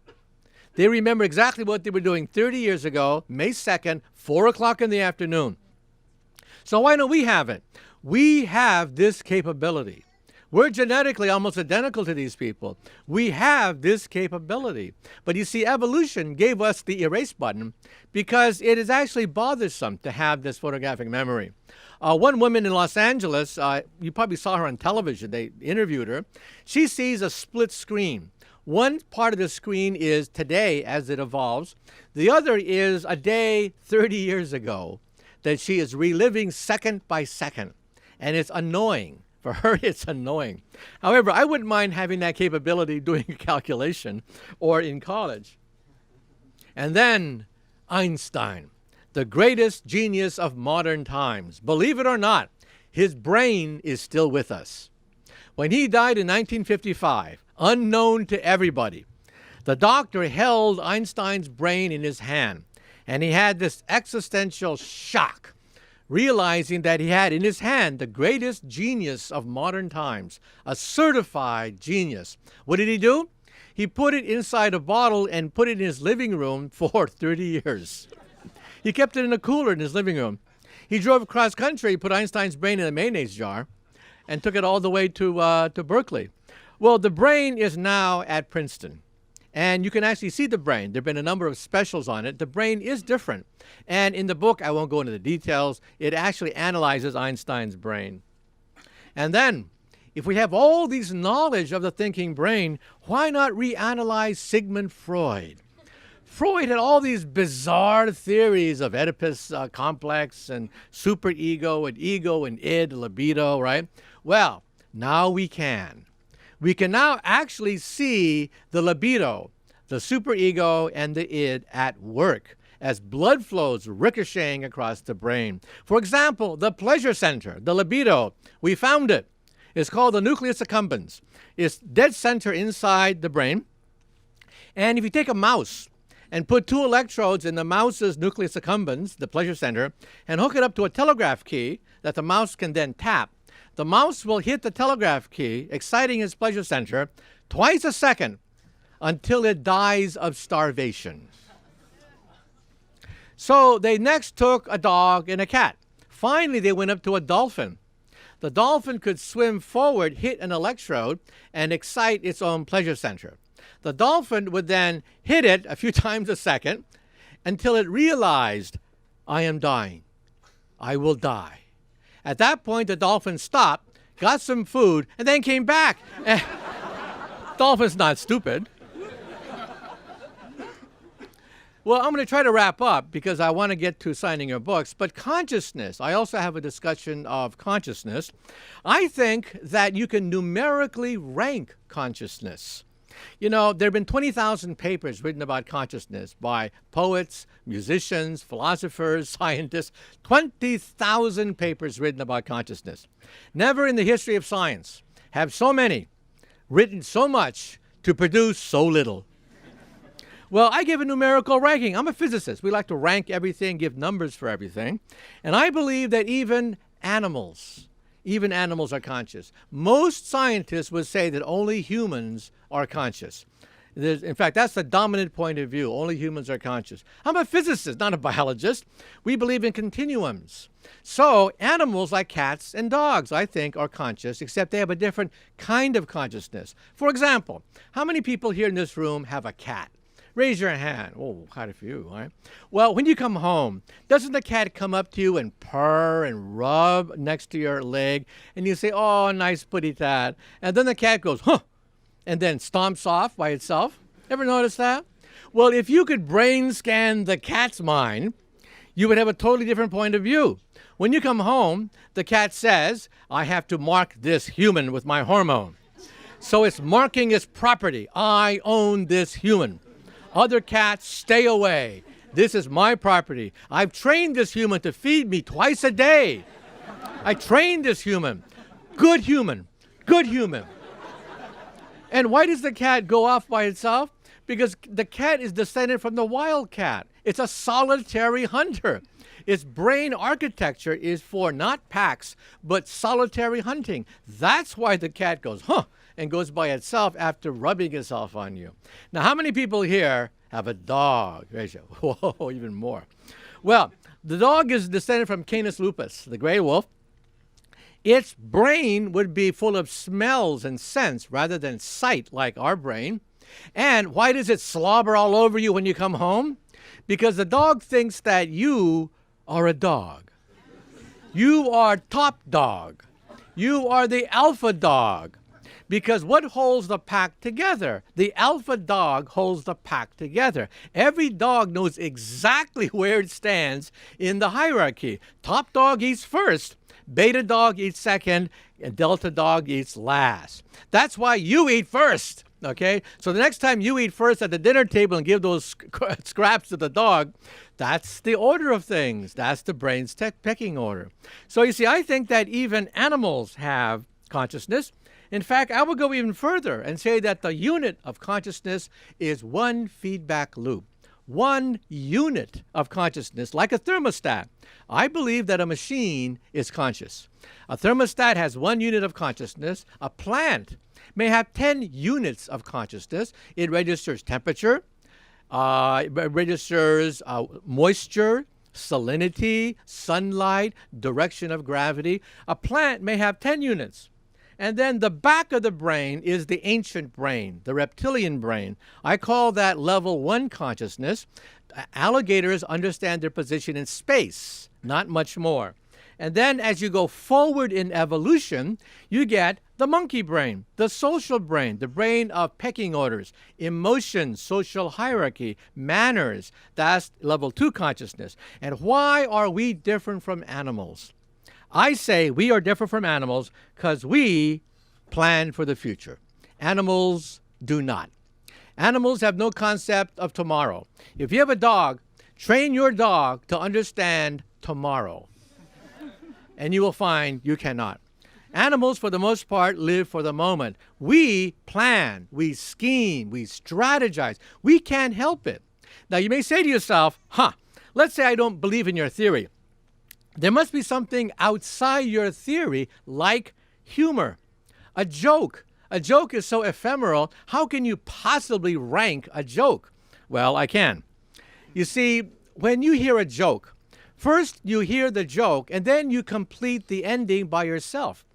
They remember exactly what they were doing 30 years ago, May 2nd, 4 o'clock in the afternoon. So why don't we have it? We have this capability. We're genetically almost identical to these people. We have this capability. But you see, evolution gave us the erase button because it is actually bothersome to have this photographic memory. One woman in Los Angeles, you probably saw her on television, they interviewed her. She sees a split screen. One part of the screen is today as it evolves. The other is a day 30 years ago that she is reliving second by second. And it's annoying. For her, it's annoying. However, I wouldn't mind having that capability doing a calculation or in college. And then Einstein, the greatest genius of modern times. Believe it or not, his brain is still with us. When he died in 1955, unknown to everybody, the doctor held Einstein's brain in his hand, and he had this existential shock, realizing that he had in his hand the greatest genius of modern times, a certified genius. What did he do? He put it inside a bottle and put it in his living room for 30 years. He kept it in a cooler in his living room. He drove across country, put Einstein's brain in a mayonnaise jar, and took it all the way to Berkeley. Well, the brain is now at Princeton. And you can actually see the brain. There have been a number of specials on it. The brain is different. And in the book, I won't go into the details, it actually analyzes Einstein's brain. And then, if we have all these knowledge of the thinking brain, why not reanalyze Sigmund Freud? Freud had all these bizarre theories of Oedipus complex and superego and ego and id, libido, right? Well, now we can. We can now actually see the libido, the superego, and the id at work as blood flows ricocheting across the brain. For example, the pleasure center, the libido, we found it. It's called the nucleus accumbens. It's dead center inside the brain. And if you take a mouse and put 2 electrodes in the mouse's nucleus accumbens, the pleasure center, and hook it up to a telegraph key that the mouse can then tap, the mouse will hit the telegraph key, exciting its pleasure center, twice a second until it dies of starvation. So they next took a dog and a cat. Finally, they went up to a dolphin. The dolphin could swim forward, hit an electrode, and excite its own pleasure center. The dolphin would then hit it a few times a second until it realized, I am dying. I will die. At that point, the dolphin stopped, got some food, and then came back. Dolphin's not stupid. Well, I'm going to try to wrap up because I want to get to signing your books. But consciousness, I also have a discussion of consciousness. I think that you can numerically rank consciousness. You know, there have been 20,000 papers written about consciousness by poets, musicians, philosophers, scientists. 20,000 papers written about consciousness. Never in the history of science have so many written so much to produce so little. Well, I give a numerical ranking. I'm a physicist. We like to rank everything, give numbers for everything. And I believe that even animals are conscious. Most scientists would say that only humans are conscious. In fact, that's the dominant point of view. Only humans are conscious. I'm a physicist, not a biologist. We believe in continuums. So animals like cats and dogs, I think, are conscious, except they have a different kind of consciousness. For example, how many people here in this room have a cat? Raise your hand. Oh, quite a few, right? Well, when you come home, doesn't the cat come up to you and purr and rub next to your leg? And you say, oh, nice putty tat. And then the cat goes, huh, and then stomps off by itself. Ever notice that? Well, if you could brain scan the cat's mind, you would have a totally different point of view. When you come home, the cat says, I have to mark this human with my hormone. So it's marking its property. I own this human. Other cats, stay away. This is my property. I've trained this human to feed me twice a day. I trained this human. Good human. Good human. And why does the cat go off by itself? Because the cat is descended from the wild cat. It's a solitary hunter. Its brain architecture is for not packs, but solitary hunting. That's why the cat goes, huh, and goes by itself after rubbing itself on you. Now, how many people here have a dog? Whoa, even more. Well, the dog is descended from Canis lupus, the gray wolf. Its brain would be full of smells and scents rather than sight like our brain. And why does it slobber all over you when you come home? Because the dog thinks that you are a dog. You are top dog. You are the alpha dog. Because what holds the pack together? The alpha dog holds the pack together. Every dog knows exactly where it stands in the hierarchy. Top dog eats first, beta dog eats second, and delta dog eats last. That's why you eat first, okay? So the next time you eat first at the dinner table and give those scraps to the dog, that's the order of things. That's the brain's pecking order. So you see, I think that even animals have consciousness. In fact, I will go even further and say that the unit of consciousness is one feedback loop. One unit of consciousness, like a thermostat. I believe that a machine is conscious. A thermostat has one unit of consciousness. A plant may have 10 units of consciousness. It registers temperature, it registers moisture, salinity, sunlight, direction of gravity. A plant may have 10 units. And then the back of the brain is the ancient brain, the reptilian brain. I call that level 1 consciousness. Alligators understand their position in space, not much more. And then as you go forward in evolution, you get the monkey brain, the social brain, the brain of pecking orders, emotions, social hierarchy, manners. That's level 2 consciousness. And why are we different from animals? I say we are different from animals because we plan for the future. Animals do not. Animals have no concept of tomorrow. If you have a dog, train your dog to understand tomorrow. And you will find you cannot. Animals, for the most part, live for the moment. We plan, we scheme, we strategize. We can't help it. Now, you may say to yourself, let's say I don't believe in your theory. There must be something outside your theory, like humor, a joke. A joke is so ephemeral. How can you possibly rank a joke? Well, I can. You see, when you hear a joke, first you hear the joke, and then you complete the ending by yourself.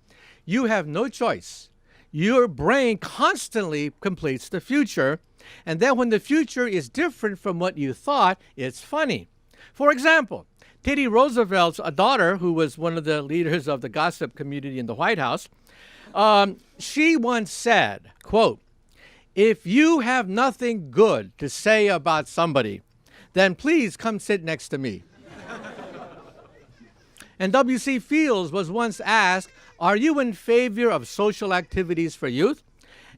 You have no choice. Your brain constantly completes the future, and then when the future is different from what you thought, it's funny. For example, Teddy Roosevelt's daughter, who was one of the leaders of the gossip community in the White House, she once said, quote, "If you have nothing good to say about somebody, then please come sit next to me." And W.C. Fields was once asked, "Are you in favor of social activities for youth?"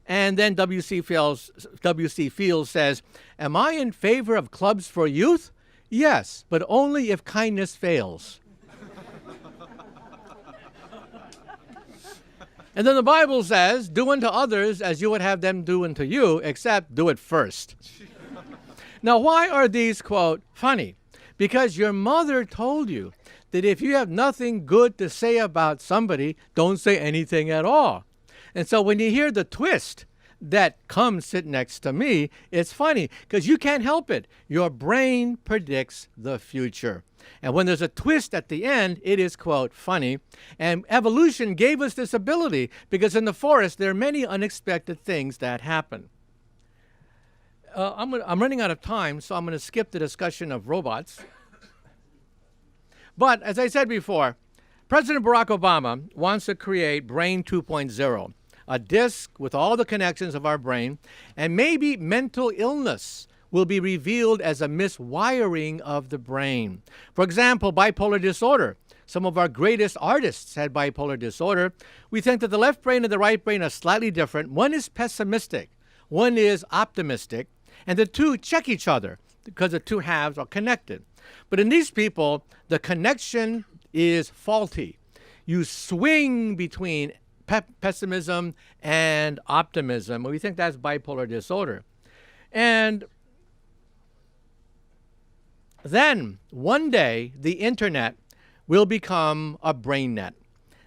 And then W.C. Fields says, "Am I in favor of clubs for youth? Yes, but only if kindness fails." And then the Bible says, "Do unto others as you would have them do unto you, except do it first." Now, why are these, quote, funny? Because your mother told you that if you have nothing good to say about somebody, don't say anything at all. And so when you hear the twist that "come sit next to me," it's funny because you can't help it. Your brain predicts the future. And when there's a twist at the end, it is, quote, funny. And evolution gave us this ability because in the forest, there are many unexpected things that happen. I'm running out of time, so I'm going to skip the discussion of robots. But as I said before, President Barack Obama wants to create Brain 2.0, a disk with all the connections of our brain, and maybe mental illness will be revealed as a miswiring of the brain. For example, bipolar disorder. Some of our greatest artists had bipolar disorder. We think that the left brain and the right brain are slightly different. One is pessimistic, one is optimistic, and the two check each other because the two halves are connected. But in these people, the connection is faulty. You swing between pessimism and optimism. We think that's bipolar disorder. And then one day, the internet will become a brain net.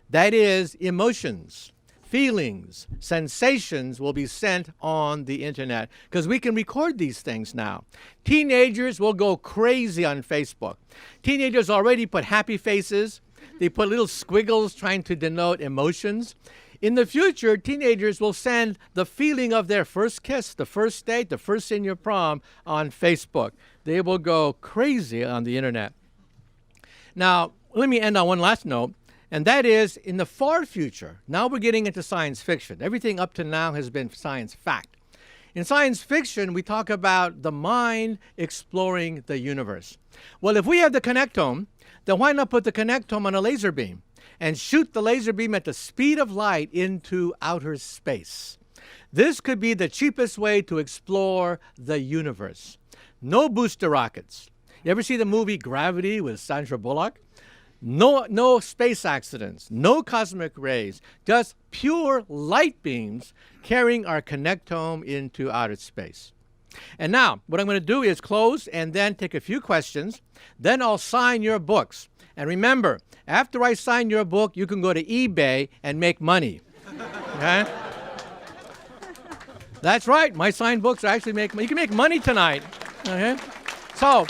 That is, emotions, feelings, sensations will be sent on the internet because we can record these things now. Teenagers will go crazy on Facebook. Teenagers already put happy faces. They put little squiggles trying to denote emotions. In the future, teenagers will send the feeling of their first kiss, the first date, the first senior prom on Facebook. They will go crazy on the internet. Now, let me end on one last note, and that is in the far future. Now we're getting into science fiction. Everything up to now has been science fact. In science fiction, we talk about the mind exploring the universe. Well, if we have the connectome, then why not put the connectome on a laser beam and shoot the laser beam at the speed of light into outer space? This could be the cheapest way to explore the universe. No booster rockets. You ever see the movie Gravity with Sandra Bullock? No space accidents, no cosmic rays, just pure light beams carrying our connectome into outer space. And now, what I'm going to do is close and then take a few questions. Then I'll sign your books. And remember, after I sign your book, you can go to eBay and make money. Okay? That's right. My signed books actually make money. You can make money tonight. Okay? So,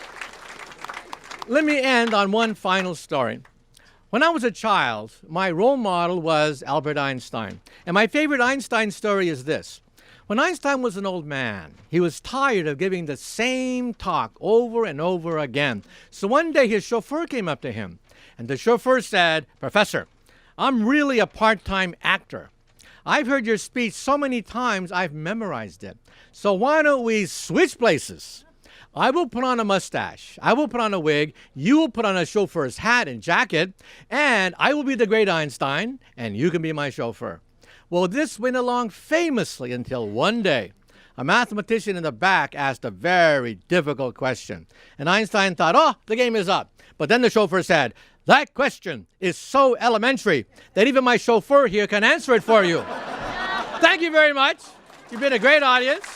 let me end on one final story. When I was a child, my role model was Albert Einstein. And my favorite Einstein story is this. When Einstein was an old man, he was tired of giving the same talk over and over again. So one day his chauffeur came up to him, and the chauffeur said, "Professor, I'm really a part-time actor. I've heard your speech so many times I've memorized it. So why don't we switch places? I will put on a mustache. I will put on a wig. You will put on a chauffeur's hat and jacket, and I will be the great Einstein, and you can be my chauffeur." Well, this went along famously until one day, a mathematician in the back asked a very difficult question. And Einstein thought, oh, the game is up. But then the chauffeur said, "That question is so elementary that even my chauffeur here can answer it for you." Thank you very much. You've been a great audience.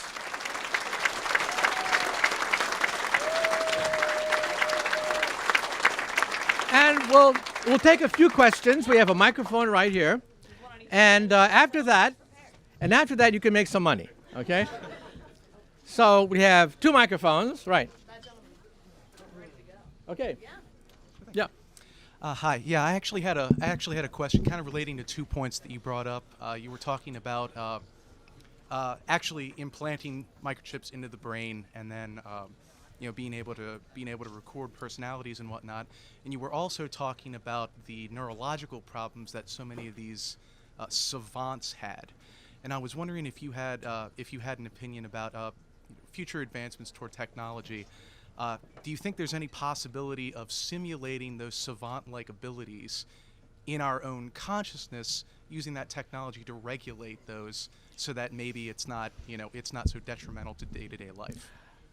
And we'll take a few questions. We have a microphone right here. And after that, you can make some money, okay? So we have two microphones, right? Okay. Yeah. Hi. Yeah, I actually had a question, kind of relating to 2 points that you brought up. You were talking about actually implanting microchips into the brain, and then being able to record personalities and whatnot. And you were also talking about the neurological problems that so many of these savants had. And I was wondering if you had an opinion about future advancements toward technology. Do you think there's any possibility of simulating those savant-like abilities in our own consciousness, using that technology to regulate those, so that maybe it's not so detrimental to day-to-day life?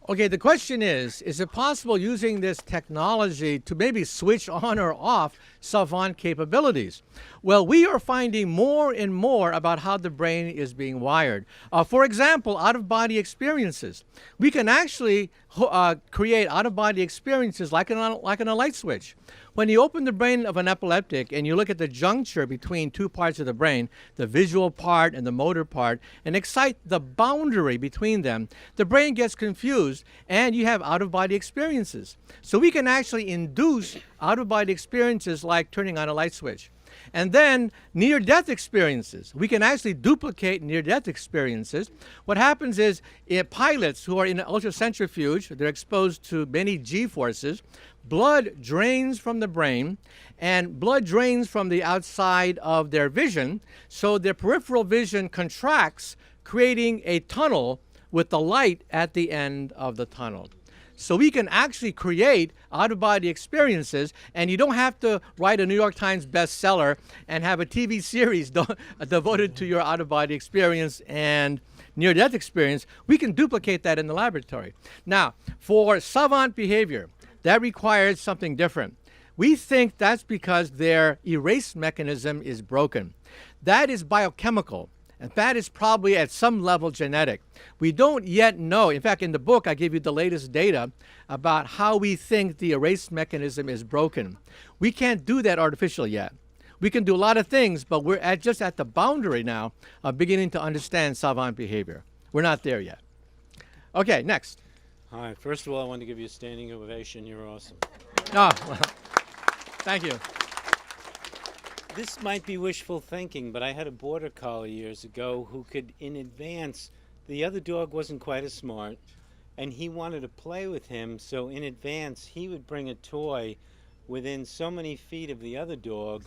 Okay, the question is it possible using this technology to maybe switch on or off savant capabilities? Well, we are finding more and more about how the brain is being wired. For example, out-of-body experiences. We can actually create out-of-body experiences like in a light switch. When you open the brain of an epileptic and you look at the juncture between two parts of the brain, the visual part and the motor part, and excite the boundary between them, the brain gets confused and you have out-of-body experiences. So we can actually induce out-of-body experiences like turning on a light switch. And then near-death experiences. We can actually duplicate near-death experiences. What happens is pilots who are in an ultracentrifuge, they're exposed to many G-forces, blood drains from the brain, and blood drains from the outside of their vision, so their peripheral vision contracts, creating a tunnel with the light at the end of the tunnel. So we can actually create out-of-body experiences, and you don't have to write a New York Times bestseller and have a TV series devoted to your out-of-body experience and near-death experience. We can duplicate that in the laboratory. Now, for savant behavior, that requires something different. We think that's because their erase mechanism is broken. That is biochemical. And that is probably at some level genetic. We don't yet know. In fact, in the book, I give you the latest data about how we think the erase mechanism is broken. We can't do that artificially yet. We can do a lot of things, but we're just at the boundary now of beginning to understand savant behavior. We're not there yet. Okay, next. Hi. First of all, I want to give you a standing ovation. You're awesome. Oh, well, thank you. This might be wishful thinking, but I had a border collie years ago who could, in advance, the other dog wasn't quite as smart, and he wanted to play with him, so in advance he would bring a toy within so many feet of the other dog,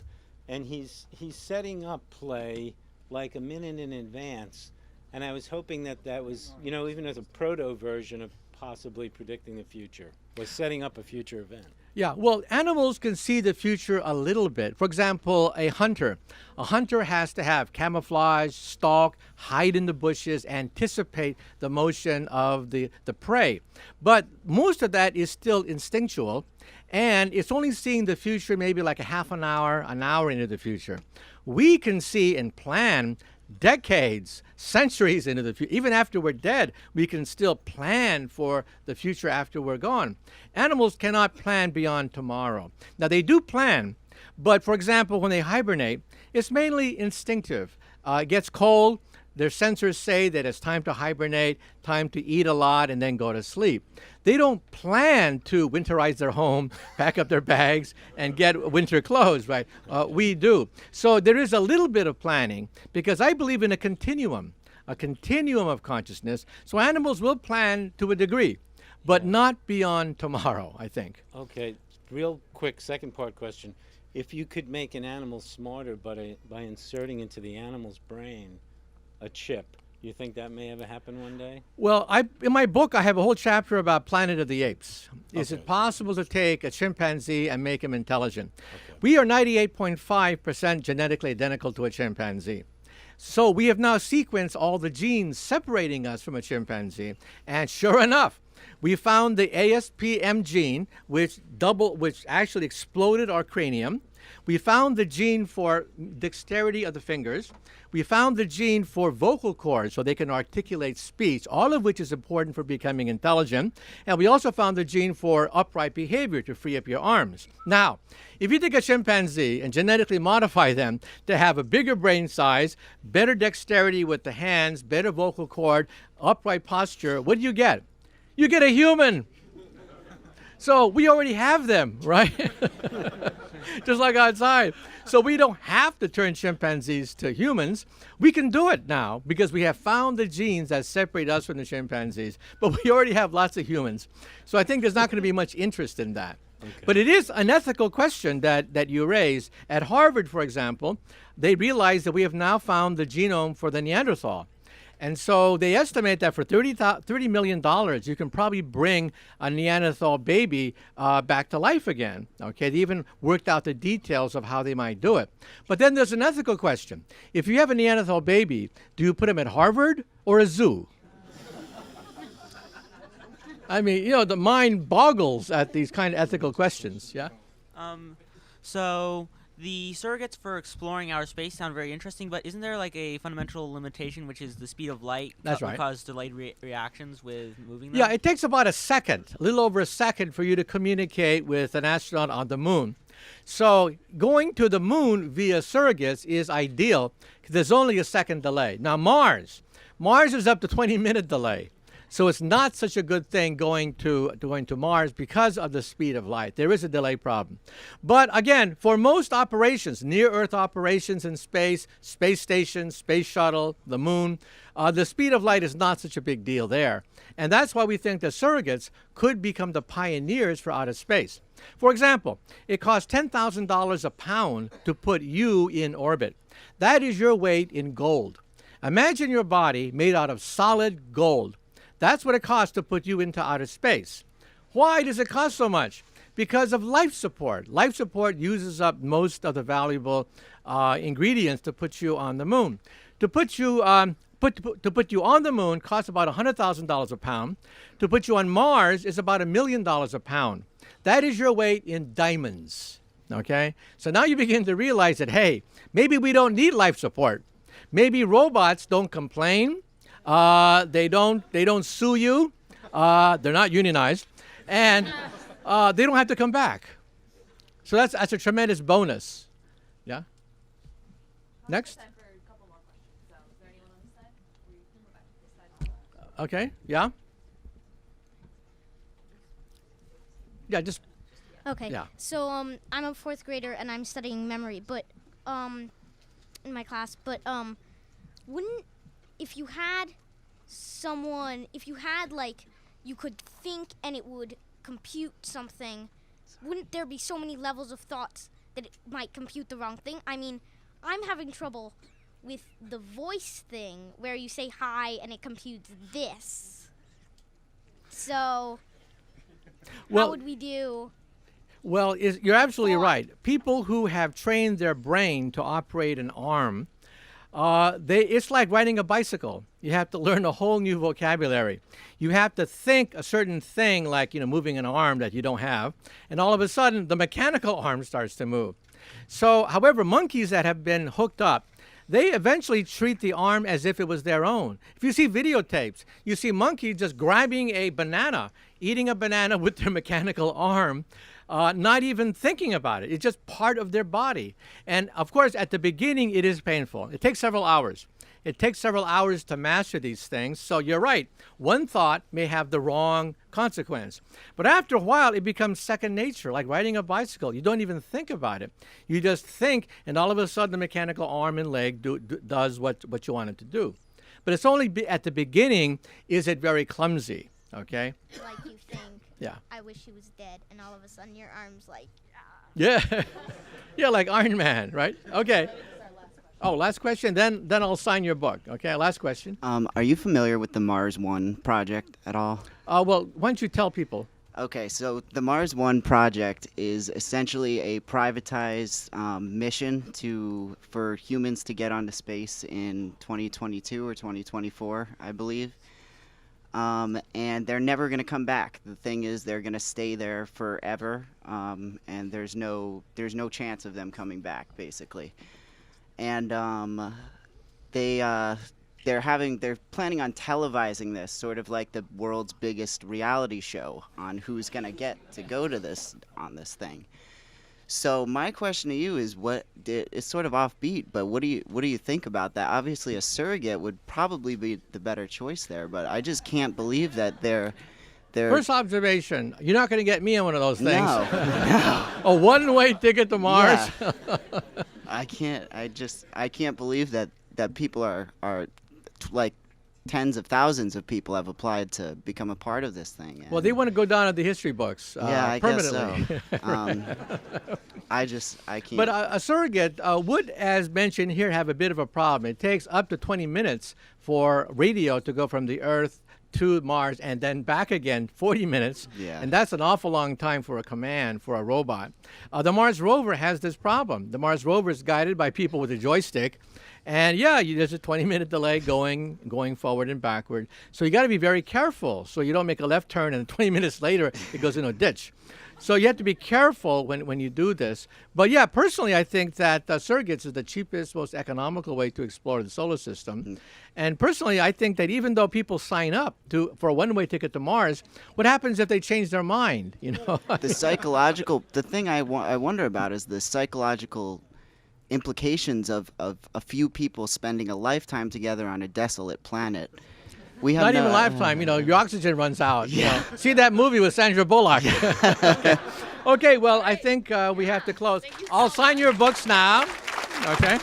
and he's setting up play like a minute in advance. And I was hoping that was, even as a proto version of possibly predicting the future, was setting up a future event. Yeah, well, animals can see the future a little bit. For example, a hunter. A hunter has to have camouflage, stalk, hide in the bushes, anticipate the motion of the prey. But most of that is still instinctual, and it's only seeing the future maybe like a half an hour into the future. We can see and plan decades, centuries into the future. Even after we're dead, we can still plan for the future after we're gone. Animals cannot plan beyond tomorrow. Now, they do plan, but for example, when they hibernate, it's mainly instinctive. It gets cold, Their sensors say that it's time to hibernate, time to eat a lot, and then go to sleep. They don't plan to winterize their home, pack up their bags, and get winter clothes, right? We do. So there is a little bit of planning because I believe in a continuum of consciousness. So animals will plan to a degree, but not beyond tomorrow, I think. Okay, real quick second part question. If you could make an animal smarter by inserting into the animal's brain a chip, you think that may ever happen one day? Well, in my book, I have a whole chapter about Planet of the Apes. Is it possible to take a chimpanzee and make him intelligent? Okay. We are 98.5% genetically identical to a chimpanzee. So we have now sequenced all the genes separating us from a chimpanzee. And sure enough, we found the ASPM gene, which actually exploded our cranium. We found the gene for dexterity of the fingers. We found the gene for vocal cords so they can articulate speech, all of which is important for becoming intelligent. And we also found the gene for upright behavior to free up your arms. Now, if you take a chimpanzee and genetically modify them to have a bigger brain size, better dexterity with the hands, better vocal cord, upright posture, what do you get? You get a human. So we already have them, right? Just like outside. So we don't have to turn chimpanzees to humans. We can do it now because we have found the genes that separate us from the chimpanzees. But we already have lots of humans. So I think there's not going to be much interest in that. Okay. But it is an ethical question that you raise. At Harvard, for example, they realized that we have now found the genome for the Neanderthal. And so they estimate that for $30 million, you can probably bring a Neanderthal baby back to life again. Okay, they even worked out the details of how they might do it. But then there's an ethical question. If you have a Neanderthal baby, do you put him at Harvard or a zoo? I mean, the mind boggles at these kind of ethical questions, yeah? So the surrogates for exploring outer space sound very interesting, but isn't there like a fundamental limitation, which is the speed of light? That's right. Will cause delayed reactions with moving them? Yeah, it takes about a little over a second for you to communicate with an astronaut on the moon. So going to the moon via surrogates is ideal because there's only a second delay. Now Mars is up to 20-minute delay. So it's not such a good thing going to Mars because of the speed of light. There is a delay problem. But again, for most operations, near-Earth operations in space, space station, space shuttle, the moon, the speed of light is not such a big deal there. And that's why we think that surrogates could become the pioneers for outer space. For example, it costs $10,000 a pound to put you in orbit. That is your weight in gold. Imagine your body made out of solid gold. That's what it costs to put you into outer space. Why does it cost so much? Because of life support. Life support uses up most of the valuable ingredients to put you on the moon. To put you on the moon costs about $100,000 a pound. To put you on Mars is about $1 million a pound. That is your weight in diamonds. Okay? So now you begin to realize that, hey, maybe we don't need life support. Maybe robots don't complain. They don't sue you. They're not unionized, and they don't have to come back. So that's a tremendous bonus. Yeah. Next. Time for a couple more questions. So, is there anyone on this side? We can go back to this side. Okay. Yeah. Yeah. Just. Okay. Yeah. So I'm a fourth grader and I'm studying memory, but in my class, but wouldn't if you had like you could think and it would compute something, wouldn't there be so many levels of thoughts that it might compute the wrong thing? I mean, I'm having trouble with the voice thing where you say hi and it computes this. So how would we do? Well, you're absolutely right. People who have trained their brain to operate an arm, it's like riding a bicycle. You have to learn a whole new vocabulary. You have to think a certain thing like, moving an arm that you don't have, and all of a sudden the mechanical arm starts to move. So, however, monkeys that have been hooked up, they eventually treat the arm as if it was their own. If you see videotapes, you see monkeys just grabbing a banana, eating a banana with their mechanical arm, not even thinking about it. It's just part of their body. And of course, at the beginning, it is painful. It takes several hours. It takes several hours to master these things. So you're right. One thought may have the wrong consequence. But after a while, it becomes second nature, like riding a bicycle. You don't even think about it. You just think, and all of a sudden the mechanical arm and leg does what you want it to do. But it's only at the beginning is it very clumsy, okay? Like you think, Yeah. I wish he was dead, and all of a sudden your arm's like, Yeah. Yeah, like Iron Man, right? Okay. Oh, last question. Then I'll sign your book. Okay, last question. Are you familiar with the Mars One project at all? Well, why don't you tell people? Okay, so the Mars One project is essentially a privatized mission for humans to get onto space in 2022 or 2024, I believe. And they're never going to come back. The thing is, they're going to stay there forever, and there's no chance of them coming back, basically. And they're planning on televising this, sort of like the world's biggest reality show on who's gonna get to go to this on this thing. So my question to you is, it's sort of offbeat, but what do you think about that? Obviously, a surrogate would probably be the better choice there, but I just can't believe that they're. First observation: you're not going to get me on one of those things. No, no. A one-way ticket to Mars. Yeah. I can't believe that people are like tens of thousands of people have applied to become a part of this thing. Well, they want to go down in the history books I permanently. guess so. I can't. But a surrogate would, as mentioned here, have a bit of a problem. It takes up to 20 minutes for radio to go from the Earth to Mars and then back again, 40 minutes. Yeah. And that's an awful long time for a command for a robot. The Mars rover has this problem. The Mars rover is guided by people with a joystick. And yeah, there's a 20-minute delay going forward and backward. So you got to be very careful so you don't make a left turn and 20 minutes later it goes in a ditch. So you have to be careful when you do this. But yeah, personally, I think that surrogates is the cheapest, most economical way to explore the solar system. Mm-hmm. And personally, I think that even though people sign up for a one-way ticket to Mars, what happens if they change their mind? You know, the thing I wonder about is the psychological implications of a few people spending a lifetime together on a desolate planet. We have not even a lifetime. Your oxygen runs out. Yeah. See that movie with Sandra Bullock. Okay, well, I think we have to close. I'll sign your books now. Okay.